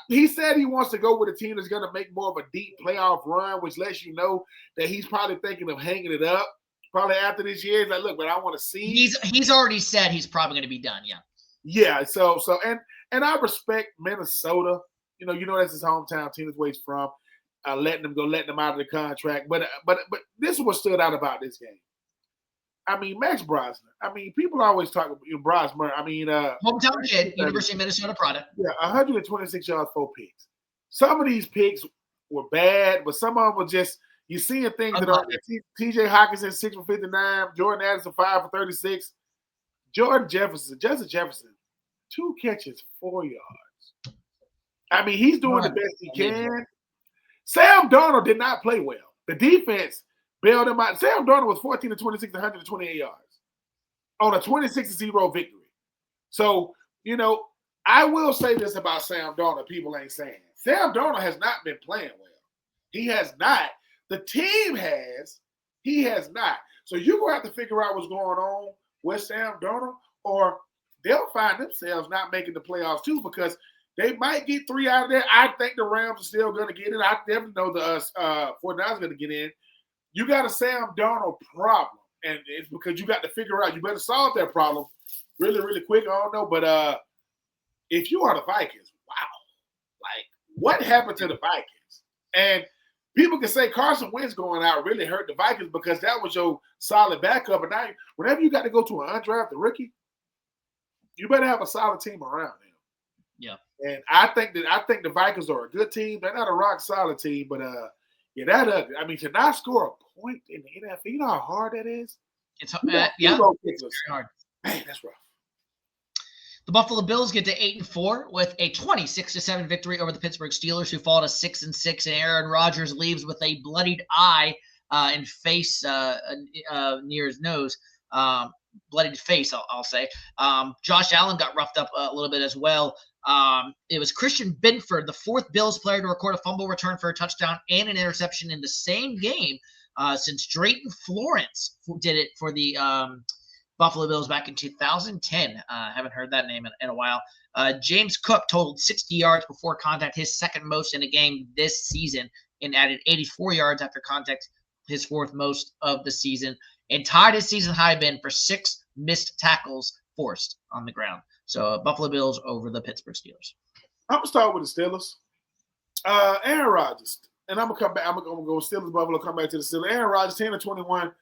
He said he wants to go with a team that's going to make more of a deep playoff run, which lets you know that he's probably thinking of hanging it up. Probably after this year, he's like, look, but I want to see. He's already said he's probably going to be done. Yeah. Yeah. So and I respect Minnesota. You know that's his hometown team. That's where he's from. Letting him out of the contract. But this is what stood out about this game. I mean, Max Brosner. I mean, people always talk about Brosner. I mean, hometown kid, University of Minnesota product. Yeah, 126 yards, 4 picks. Some of these picks were bad, but some of them were just you're seeing things that are. T.J. Hockenson 6 for 59, Jordan Addison 5 for 36, Justin Jefferson 2 catches, 4 yards. I mean, he's doing the best he can. Sam Darnold did not play well. The defense bailed him out. Sam Darnold was 14 to 26, 128 yards on a 26-0 victory. So, I will say this about Sam Darnold. People ain't saying it. Sam Darnold has not been playing well. He has not. The team has. He has not. So you're going to have to figure out what's going on with Sam Darnold, or they'll find themselves not making the playoffs too, because they might get 3 out of there. I think the Rams are still going to get it. I definitely know the 49ers are going to get in. you got a Sam Darnold problem, and it's because you got to figure out. You better solve that problem really, really quick. I don't know, but if you are the Vikings, wow, like what happened to the Vikings? And people can say Carson Wentz going out really hurt the Vikings because that was your solid backup. And now, whenever you got to go to an undrafted rookie, you better have a solid team around him. Yeah. And I think the Vikings are a good team. They're not a rock solid team, but yeah, that ugly. I mean, to not score a point in the NFL, you know how hard that is. It's hard. Man, that's rough. The Buffalo Bills get to 8-4 with a 26-7 victory over the Pittsburgh Steelers, who fall to 6-6, and Aaron Rodgers leaves with a bloodied eye and face near his nose. Bloodied face, I'll say. Josh Allen got roughed up a little bit as well. It was Christian Benford, the fourth Bills player to record a fumble return for a touchdown and an interception in the same game since Drayton Florence did it for the Buffalo Bills back in 2010. Haven't heard that name in a while. James Cook totaled 60 yards before contact, his second most in a game this season, and added 84 yards after contact, his fourth most of the season, and tied his season high bin for 6 missed tackles forced on the ground. So Buffalo Bills over the Pittsburgh Steelers. I'm gonna start with the Steelers. Aaron Rodgers, and I'm gonna come back. I'm gonna go Steelers, Buffalo. Come back to the Steelers. Aaron Rodgers, 10 of 21,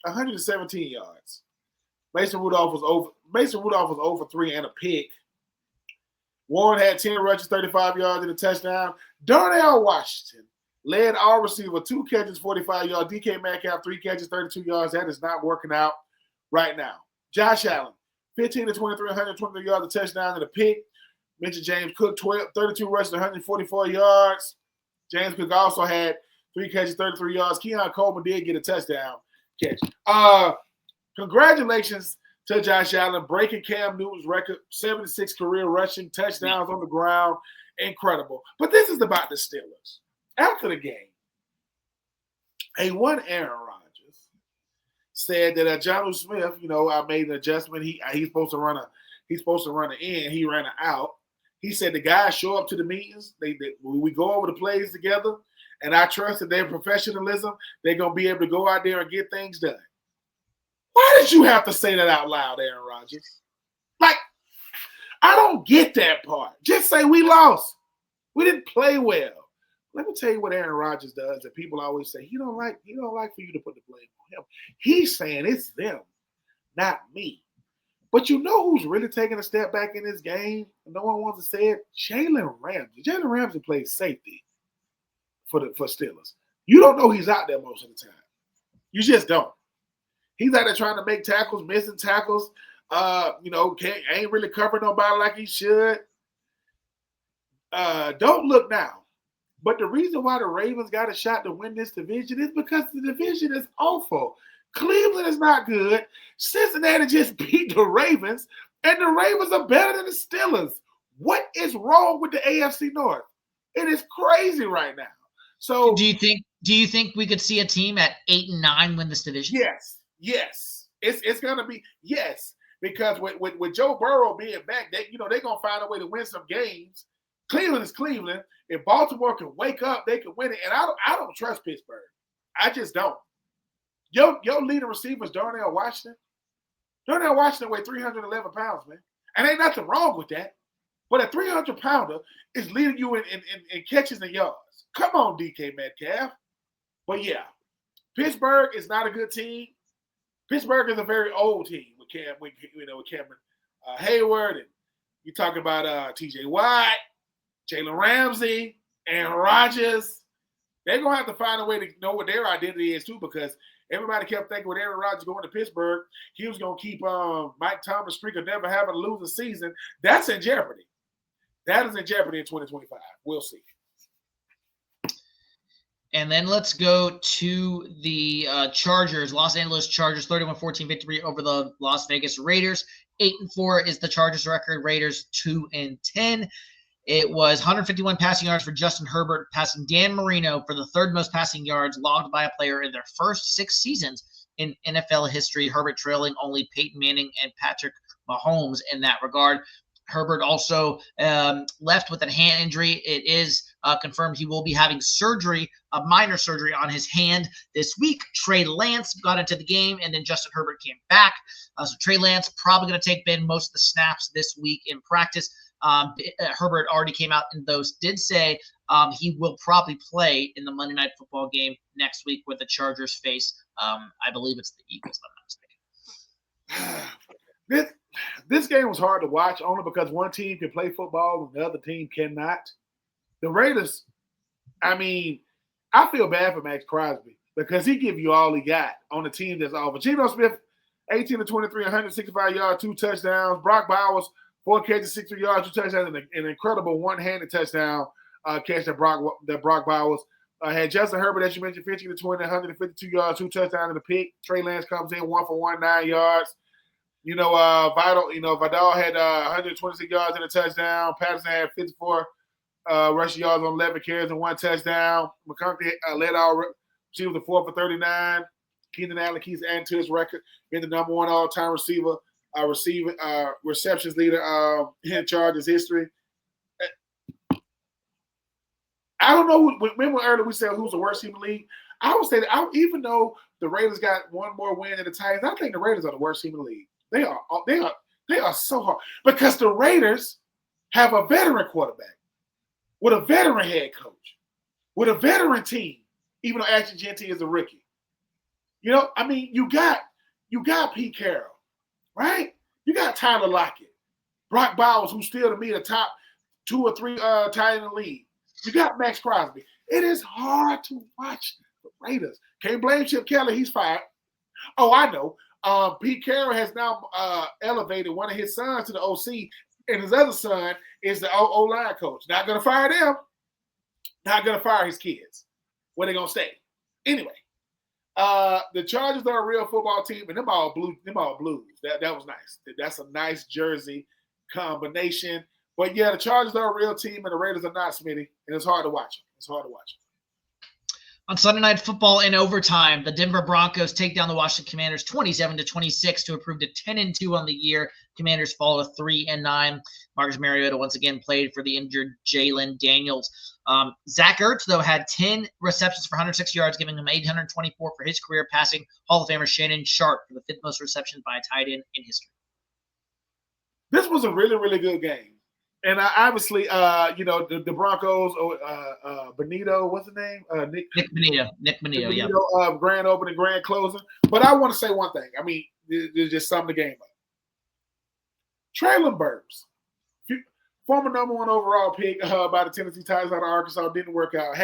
117 yards. Mason Rudolph was over 3 and a pick. Warren had 10 rushes, 35 yards, and a touchdown. Darnell Washington led all receiver, 2 catches, 45 yards. DK Metcalf, 3 catches, 32 yards. That is not working out right now. Josh Allen, 15 of 23, 123 yards, a touchdown, and a pick. Mentioned James Cook, 32 rushes, 144 yards. James Cook also had 3 catches, 33 yards. Keon Coleman did get a touchdown catch. Congratulations to Josh Allen, breaking Cam Newton's record, 76 career rushing touchdowns on the ground. Incredible. But this is about the Steelers. After the game, one Aaron Rodgers said that Jonnu Smith, I made an adjustment. He's supposed to run an in. He ran an out. He said the guys show up to the meetings. We go over the plays together, and I trust that their professionalism, they're gonna be able to go out there and get things done. Why did you have to say that out loud, Aaron Rodgers? Like, I don't get that part. Just say we lost. We didn't play well. Let me tell you what Aaron Rodgers does that people always say he don't like for you to put the blame on him. He's saying it's them, not me. But you know who's really taking a step back in this game? No one wants to say it. Jalen Ramsey. Jalen Ramsey plays safety for Steelers. You don't know he's out there most of the time. You just don't. He's out there trying to make tackles, missing tackles. Ain't really covering nobody like he should. Don't look now. But the reason why the Ravens got a shot to win this division is because the division is awful. Cleveland is not good. Cincinnati just beat the Ravens, and the Ravens are better than the Steelers. What is wrong with the AFC North? It is crazy right now. So, do you think we could see a team at 8-9 win this division? Yes. It's gonna be yes, because with Joe Burrow being back, they're gonna find a way to win some games. Cleveland is Cleveland. If Baltimore can wake up, they can win it. And I don't trust Pittsburgh. I just don't. Your leading receiver is Darnell Washington. Darnell Washington weighs 311 pounds, man. And ain't nothing wrong with that. But a 300-pounder is leading you in catches and yards. Come on, DK Metcalf. But yeah, Pittsburgh is not a good team. Pittsburgh is a very old team with Cameron Hayward, and you talk about T.J. Watt, Jalen Ramsey, Aaron Rodgers. They're gonna have to find a way to know what their identity is too, because everybody kept thinking with Aaron Rodgers going to Pittsburgh, he was gonna keep Mike Thomas' streak of never having to lose a season. That's in jeopardy. That is in jeopardy in 2025. We'll see. And then let's go to the Chargers. Los Angeles Chargers, 31-14 victory over the Las Vegas Raiders. 8-4 is the Chargers record. Raiders 2-10. It was 151 passing yards for Justin Herbert, passing Dan Marino for the third most passing yards logged by a player in their first 6 seasons in NFL history. Herbert trailing only Peyton Manning and Patrick Mahomes in that regard. Herbert also left with a hand injury. It is confirmed he will be having surgery, a minor surgery on his hand this week. Trey Lance got into the game, and then Justin Herbert came back. So Trey Lance probably going to take most of the snaps this week in practice. Herbert already came out and did say he will probably play in the Monday Night Football game next week where the Chargers face, I believe it's the Eagles, if I'm not mistaken. This game was hard to watch only because one team can play football and the other team cannot. The Raiders, I mean, I feel bad for Max Crosby because he give you all he got on a team that's over. Geno Smith, 18 to 23, 165 yards, 2 touchdowns. Brock Bowers, 4 catches, 63 yards, 2 touchdowns, and an incredible one-handed touchdown catch that Brock Bowers had. Justin Herbert, as you mentioned, 15 to 20, 152 yards, 2 touchdowns, and a pick. Trey Lance comes in 1 for 1, 9 yards. Vidal had 126 yards and a touchdown. Patterson had 54 rushing yards on 11 carries and 1 touchdown. McConkey led all. She was the 4 for 39. Keenan Allen keeps adding to his record, being the number 1 all-time receiver, receptions leader in Chargers history. I don't know. Remember earlier we said who's the worst team in the league? I would say that even though the Raiders got one more win than the Titans, I think the Raiders are the worst team in the league. They are so hard because the Raiders have a veteran quarterback with a veteran head coach, with a veteran team, even though Ashton Jeanty is a rookie. You got Pete Carroll, right? You got Tyler Lockett, Brock Bowers, who's still to me the top 2 or 3 tight in the league. You got Max Crosby. It is hard to watch the Raiders. Can't blame Chip Kelly. He's fired. Oh, I know. Pete Carroll has now elevated one of his sons to the OC, and his other son is the O-line coach. Not going to fire them. Not going to fire his kids. Where they going to stay? Anyway, the Chargers are a real football team, and them all blues. That was nice. That's a nice jersey combination. But, yeah, the Chargers are a real team, and the Raiders are not, Smitty, and it's hard to watch them. It's hard to watch them. On Sunday Night Football in overtime, the Denver Broncos take down the Washington Commanders 27-26 to improve to 10-2 on the year. Commanders fall to 3-9. Marcus Mariota once again played for the injured Jalen Daniels. Zach Ertz, though, had 10 receptions for 106 yards, giving him 824 for his career, passing Hall of Famer Shannon Sharp for the 5th most receptions by a tight end in history. This was a really, really good game. And obviously, the Broncos, Benito, what's the name? Nick Benito. Nick Benito, yeah. Grand opening, grand closing. But I want to say one thing. I mean, there's just sum the game up. Traylon Burks, former number 1 overall pick by the Tennessee Titans out of Arkansas, didn't work out.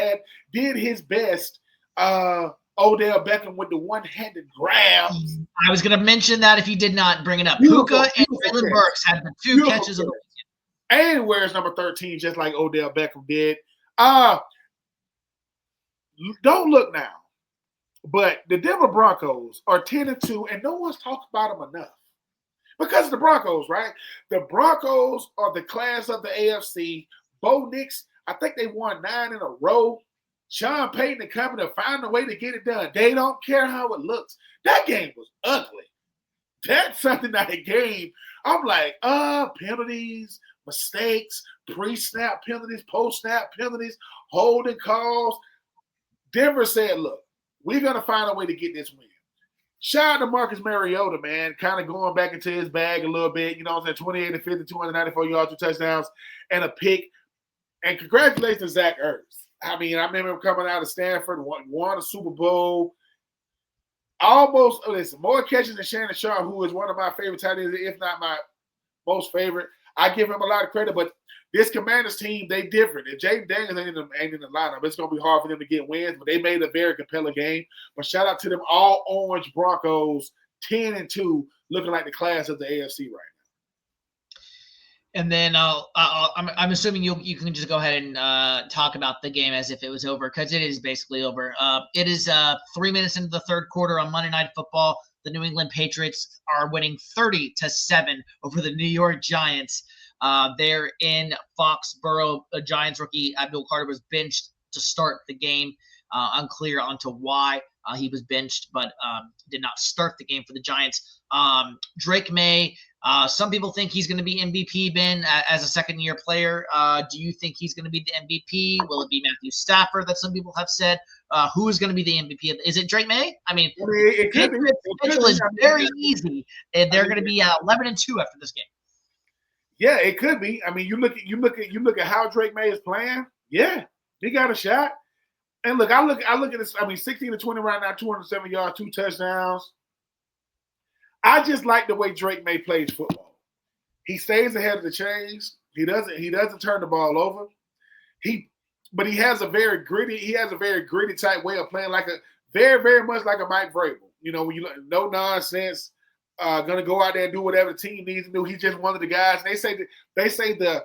Did his best. Odell Beckham with the one-handed grabs. I was going to mention that if you did not bring it up. Puka and Traylon Burks had the 2 catches of the weekend. And wears number 13, just like Odell Beckham did. Don't look now, but the Denver Broncos are 10-2, and no one's talked about them enough. Because of the Broncos, right? The Broncos are the class of the AFC. Bo Nix, I think they won 9 in a row. Sean Payton and company are finding a way to get it done. They don't care how it looks. That game was ugly. That Sunday night game, I'm like, penalties, mistakes, pre-snap penalties, post-snap penalties, holding calls. Denver said, look, we're going to find a way to get this win. Shout out to Marcus Mariota, man, kind of going back into his bag a little bit. You know what I'm saying? 28 to 50, 294 yards, 2 touchdowns, and a pick. And congratulations to Zach Ertz. I mean, I remember him coming out of Stanford, won a Super Bowl. More catches than Shannon Sharp, who is one of my favorite tight ends, if not my most favorite. I give him a lot of credit, but this Commanders team, they different. If Jaden Daniels ain't in the lineup, it's going to be hard for them to get wins, but they made a very compelling game. But shout out to them all orange Broncos, 10-2, looking like the class of the AFC right now. And then I'm assuming you can just go ahead and talk about the game as if it was over, because it is basically over. It is 3 minutes into the third quarter on Monday Night Football. The New England Patriots are winning 30-7 over the New York Giants. They're in Foxborough. Giants rookie Abdul Carter was benched to start the game. Unclear onto why he was benched, but did not start the game for the Giants. Drake May Some people think he's going to be MVP, Ben, as a second-year player. Do you think he's going to be the MVP? Will it be Matthew Stafford that some people have said? Who is going to be the MVP? Is it Drake May? I mean, it could be. Schedule is very easy, and they're going to be 11-2 after this game. Yeah, it could be. I mean, you look at how Drake May is playing. Yeah, he got a shot. And look, I look at this. I mean, 16-20 right now, 207 yards, 2 touchdowns. I just like the way Drake May plays football. He stays ahead of the chains. He doesn't turn the ball over. But he has a very gritty type way of playing, like a very, very much like a Mike Vrabel. You know, when you no nonsense, gonna go out there and do whatever the team needs to do. He's just one of the guys. They say the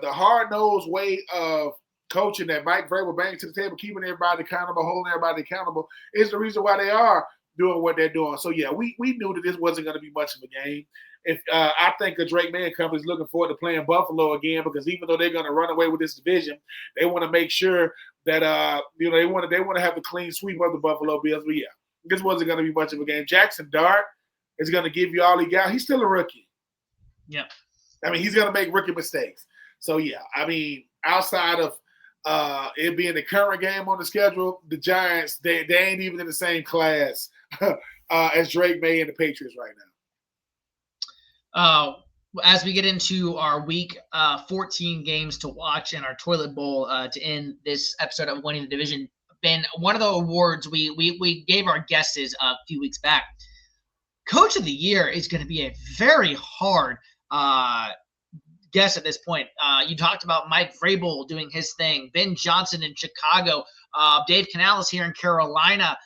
hard nosed way of coaching that Mike Vrabel brings to the table, keeping everybody accountable, holding everybody accountable, is the reason why they are doing what they're doing. So yeah, we knew that this wasn't going to be much of a game. If I think the Drake May company is looking forward to playing Buffalo again, because even though they're going to run away with this division, they want to make sure that they want to have the clean sweep of the Buffalo Bills. But yeah, this wasn't going to be much of a game. Jackson Dart is going to give you all he got. He's still a rookie. Yeah, I mean, he's going to make rookie mistakes. So yeah, I mean, outside of it being the current game on the schedule, the Giants, they ain't even in the same class as Drake May and the Patriots right now. As we get into our week 14 games to watch and our toilet bowl to end this episode of Winning the Division, Ben, one of the awards we gave our guesses a few weeks back, Coach of the Year is going to be a very hard guess at this point. You talked about Mike Vrabel doing his thing, Ben Johnson in Chicago, Dave Canales here in Carolina,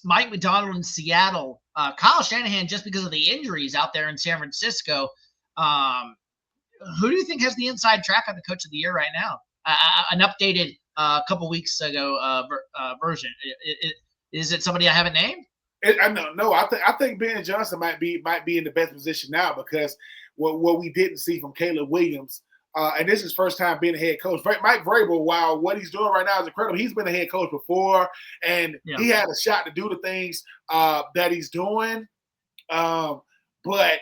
Mike McDonald in Seattle, Kyle Shanahan just because of the injuries out there in San Francisco. Who do you think has the inside track on the Coach of the Year right now? An updated couple weeks ago version. Is it somebody I haven't named? I think Ben Johnson might be in the best position now, because what we didn't see from Caleb Williams, and this is his first time being a head coach. Mike Vrabel, while what he's doing right now is incredible, he's been a head coach before, and he had a shot to do the things that he's doing. But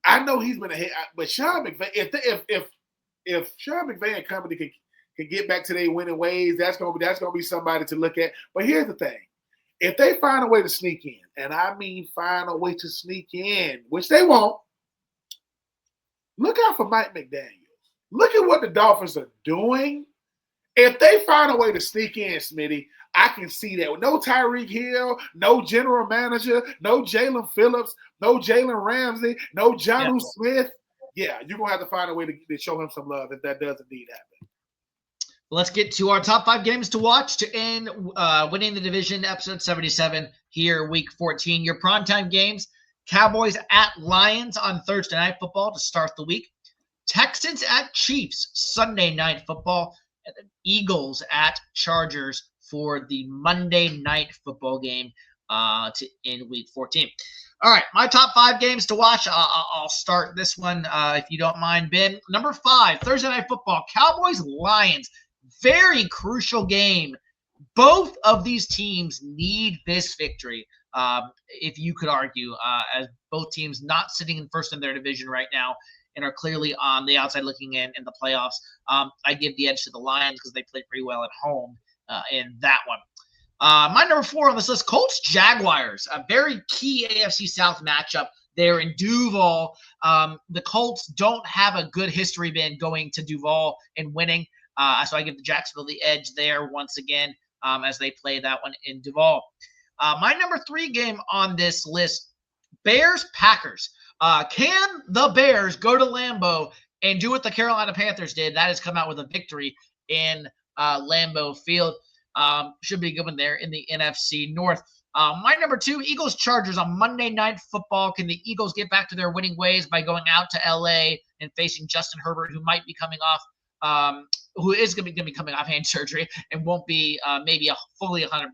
I know he's been a head. But Sean McVay, if Sean McVay and company can get back to their winning ways, that's gonna be somebody to look at. But here's the thing. If they find a way to sneak in, and I mean find a way to sneak in, which they won't, look out for Mike McDaniels. Look at what the Dolphins are doing. If they find a way to sneak in, Smitty, I can see that. With no Tyreek Hill, no general manager, no Jalen Phillips, no Jalen Ramsey, no Jonnu Smith. Yeah, you're going to have to find a way to show him some love if that does indeed happen. Let's get to our top 5 games to watch to end Winning the Division, episode 77 here, week 14. Your primetime games, Cowboys at Lions on Thursday Night Football to start the week. Texans at Chiefs, Sunday Night Football. And then Eagles at Chargers for the Monday Night Football game to end week 14. All right, my top 5 games to watch. I'll start this one if you don't mind, Ben. Number 5, Thursday Night Football, Cowboys-Lions. Very crucial game. Both of these teams need this victory, if you could argue, as both teams not sitting in first in their division right now and are clearly on the outside looking in the playoffs. I give the edge to the Lions because they play pretty well at home in that one. My number 4 on this list, Colts-Jaguars, a very key AFC South matchup there in Duval. The Colts don't have a good history been going to Duval and winning. So I give the Jacksonville the edge there once again as they play that one in Duval. My number 3 game on this list, Bears-Packers. Can the Bears go to Lambeau and do what the Carolina Panthers did? That is come out with a victory in Lambeau Field. Should be a good one there in the NFC North. My number 2, Eagles-Chargers on Monday Night Football. Can the Eagles get back to their winning ways by going out to L.A. and facing Justin Herbert, who might be coming off who is going to be coming off hand surgery and won't be maybe fully 100%.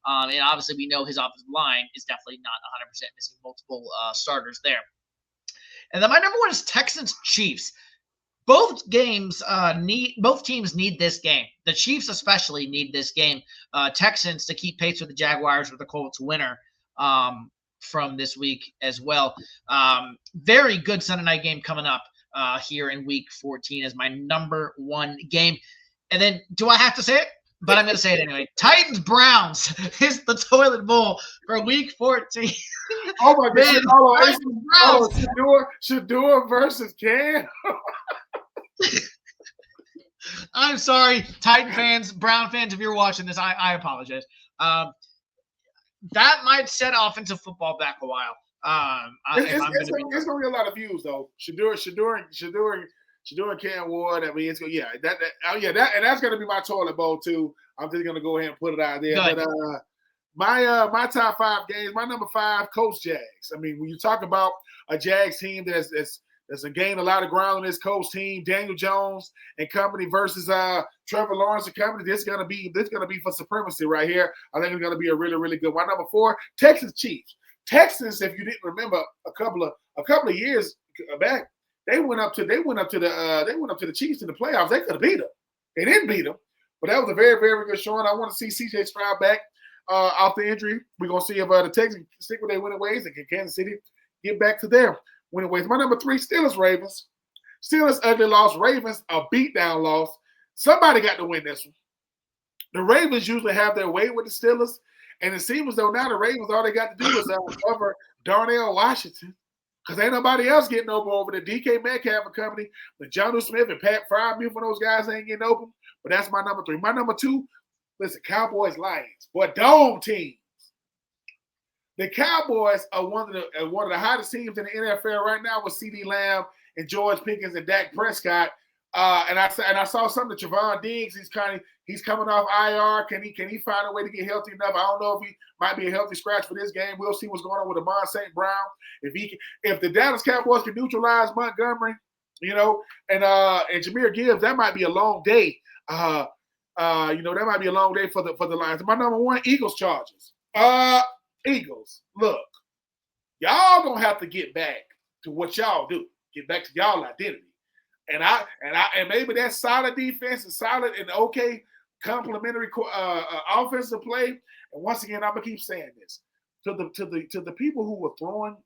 And obviously we know his offensive line is definitely not 100%, missing multiple starters there. And then my number 1 is Texans-Chiefs. Both teams need this game. The Chiefs especially need this game. Texans to keep pace with the Jaguars or the Colts winner. from this week as well. Very good Sunday night game coming up here in week 14 as my number one game. And then, do I have to say it? But I'm going to say it anyway. Titans-Browns is the toilet bowl for week 14. Oh, my God. Titans-Browns. Shador versus Cam. I'm sorry, Titan fans, Brown fans, if you're watching this, I apologize. That might set offensive football back a while. It's going to be a lot of views, though. Shador and Cam Ward. I mean, it's going, and that's going to be my toilet bowl too. I'm just going to go ahead and put it out there. But my top 5 games, my number 5, Coach Jags. I mean, when you talk about a Jags team that's gained a lot of ground on this Coach team, Daniel Jones and company versus Trevor Lawrence and company, this is gonna be for supremacy right here. I think it's gonna be a really, really good one. Number 4, Texas Chiefs. Texans, if you didn't remember, a couple of years back, they went up to the Chiefs in the playoffs. They could have beat them. They didn't beat them, but that was a very, very good showing. I want to see C.J. Stroud back off the injury. We're gonna see if the Texans stick with their winning ways and can Kansas City get back to their winning ways. My number 3, Steelers-Ravens. Steelers ugly loss. Ravens a beatdown loss. Somebody got to win this one. The Ravens usually have their way with the Steelers, and it seems as though now the Ravens, all they got to do is cover Darnell Washington, because ain't nobody else getting over the DK Metcalf and company. But Jonnu Smith and Pat Fryermuth for those guys ain't getting open. But that's my number 3. My number 2, listen, Cowboys-Lions. Boy, dome teams. The Cowboys are one of the hottest teams in the NFL right now with CeeDee Lamb and George Pickens and Dak Prescott. And I saw something that Trevon Diggs, he's coming off IR. Can he find a way to get healthy enough? I don't know if he might be a healthy scratch for this game. We'll see what's going on with Amon St. Brown. If the Dallas Cowboys can neutralize Montgomery, and Jahmyr Gibbs, that might be a long day. That might be a long day for the Lions. My number 1, Eagles-Chargers. Eagles, look, y'all gonna have to get back to what y'all do. Get back to y'all identity. And maybe that solid defense and solid and okay complementary offensive play. And once again, I'm gonna keep saying this to the people who were throwing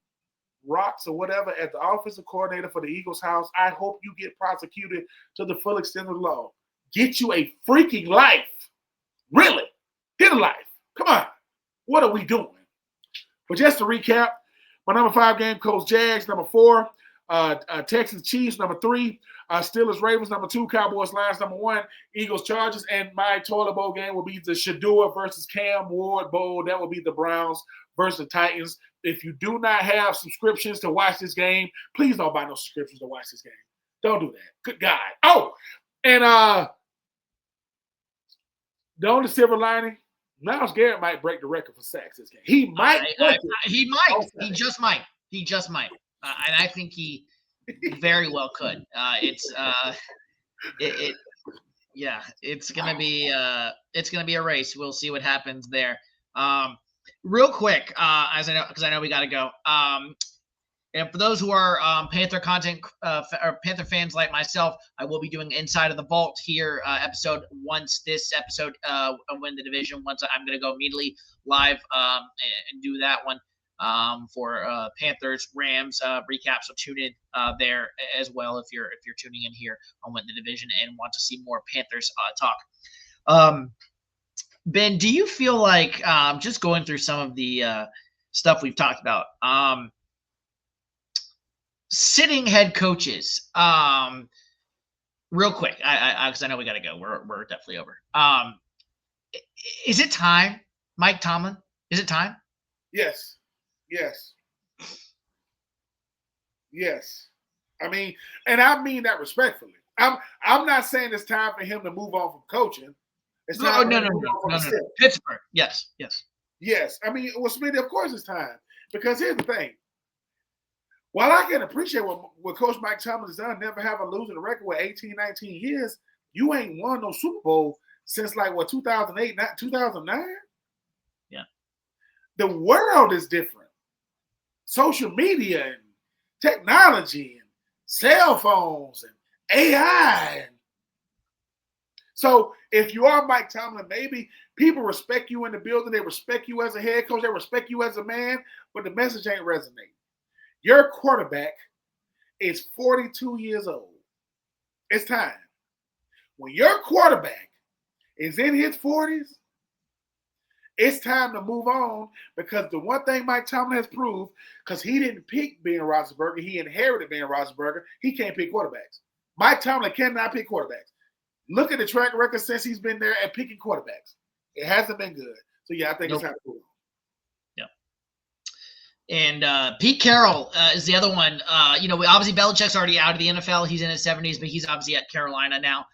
rocks or whatever at the offensive coordinator for the Eagles house. I hope you get prosecuted to the full extent of the law. Get you a freaking life. Really, get a life. Come on. What are we doing? But just to recap, my number 5 game, Coach Jags. Number 4, Texans Chiefs. Number 3, Steelers Ravens. Number 2, Cowboys Lions. Number 1, Eagles Chargers. And my toilet bowl game will be the Shador versus Cam Ward bowl. That will be the Browns versus the Titans. If you do not have subscriptions to watch this game, please don't buy no subscriptions to watch this game. Don't do that. Good God. Oh, and the only silver lining, Myles Garrett might break the record for sacks this game. He might. He might. He just might. And I think he very well could. It's gonna be a race. We'll see what happens there. Real quick, because I know we got to go. And for those who are Panther content or Panther fans like myself, I will be doing Inside of the Vault here episode once this episode win the division. Once I'm going to go immediately live and do that one for Panthers Rams recap. So tune in there as well if you're tuning in here on Win the Division and want to see more Panthers talk. Ben, do you feel like just going through some of the stuff we've talked about? Sitting head coaches, real quick, because I know we got to go. We're definitely over. Is it time, Mike Tomlin? Is it time? Yes. I mean, and I mean that respectfully. I'm not saying it's time for him to move on from coaching. It's time no. Pittsburgh. Yes. I mean, well, Smitty, of course it's time, because here's the thing. While I can appreciate what Coach Mike Tomlin has done, never have a losing record with 18, 19 years, you ain't won no Super Bowl since 2008, 2009? Yeah. The world is different. Social media and technology and cell phones and AI. So if you are Mike Tomlin, maybe people respect you in the building. They respect you as a head coach. They respect you as a man, but the message ain't resonating. Your quarterback is 42 years old. It's time. When your quarterback is in his 40s, it's time to move on, because the one thing Mike Tomlin has proved, because he didn't pick Ben Roethlisberger, he inherited Ben Roethlisberger, he can't pick quarterbacks. Mike Tomlin cannot pick quarterbacks. Look at the track record since he's been there at picking quarterbacks. It hasn't been good. So, yeah, I think it's time to move on. And Pete Carroll is the other one. Obviously Belichick's already out of the NFL. He's in his 70s, but he's obviously at Carolina now.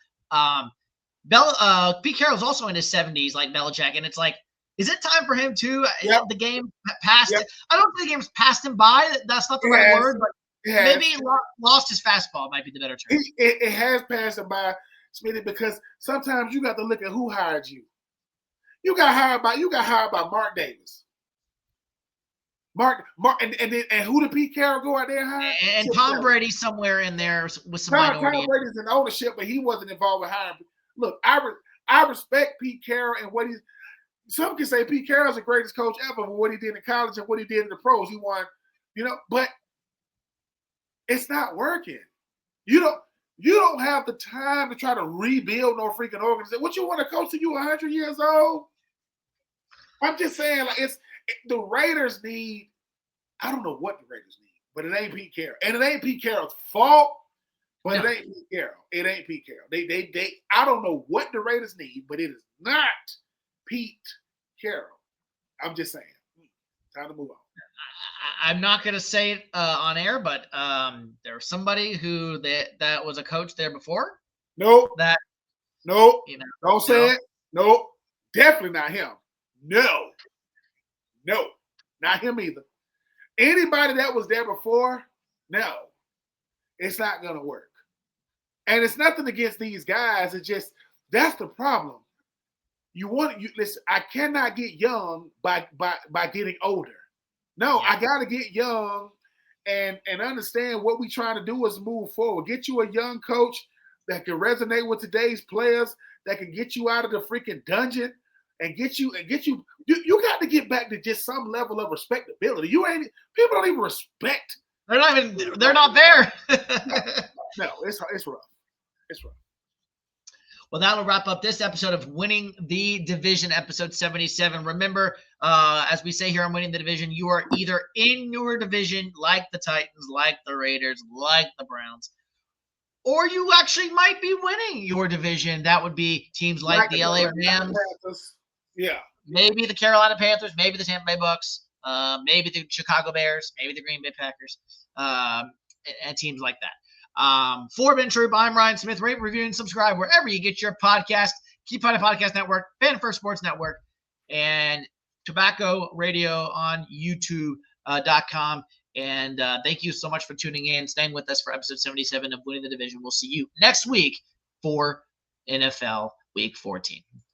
Pete Carroll's also in his 70s, like Belichick, and it's like, is it time for him too? Yep. The game passed. Yep. I don't think the game's passed him by. That's not the right word, but maybe he lost his fastball. Might be the better term. It has passed him by, Smitty, because sometimes you got to look at who hired you. You got hired by Mark Davis. Mark, and who did Pete Carroll go out there and hire? And Tom Brady somewhere in there with some minority. Tom Brady's in ownership, but he wasn't involved with hiring. Look, I respect Pete Carroll and what he's. Some can say Pete Carroll's the greatest coach ever for what he did in college and what he did in the pros. He won, but it's not working. You don't have the time to try to rebuild no freaking organization. What you want to coach till you 100 years old? I'm just saying, like, the Raiders need. I don't know what the Raiders need, but it ain't Pete Carroll, and it ain't Pete Carroll's fault. But it ain't Pete Carroll. It ain't Pete Carroll. They. I don't know what the Raiders need, but it is not Pete Carroll. I'm just saying. Time to move on. I'm not going to say it on air, but there's somebody who that was a coach there before. Nope. Nope. Don't say it. Nope. Definitely not him. No, not him either. Anybody that was there before, no, it's not going to work. And it's nothing against these guys. It's just, that's the problem. Listen, I cannot get young by getting older. No, I got to get young and understand what we're trying to do is move forward. Get you a young coach that can resonate with today's players, that can get you out of the freaking dungeon and get you. You got to get back to just some level of respectability. People don't even respect. They're not there. No, it's rough. It's rough. Well, that'll wrap up this episode of Winning the Division, episode 77. Remember, as we say here on Winning the Division, you are either in your division like the Titans, like the Raiders, like the Browns, or you actually might be winning your division. That would be teams like the LA Rams. Yeah. Maybe the Carolina Panthers, maybe the Tampa Bay Bucks, maybe the Chicago Bears, maybe the Green Bay Packers, and teams like that. For Ben Troupe, I'm Ryan Smith. Rate, review, and subscribe wherever you get your podcast. Keep Fighting Podcast Network, Fan First Sports Network, and Tobacco Radio on YouTube.com. And thank you so much for tuning in, staying with us for episode 77 of Winning the Division. We'll see you next week for NFL Week 14.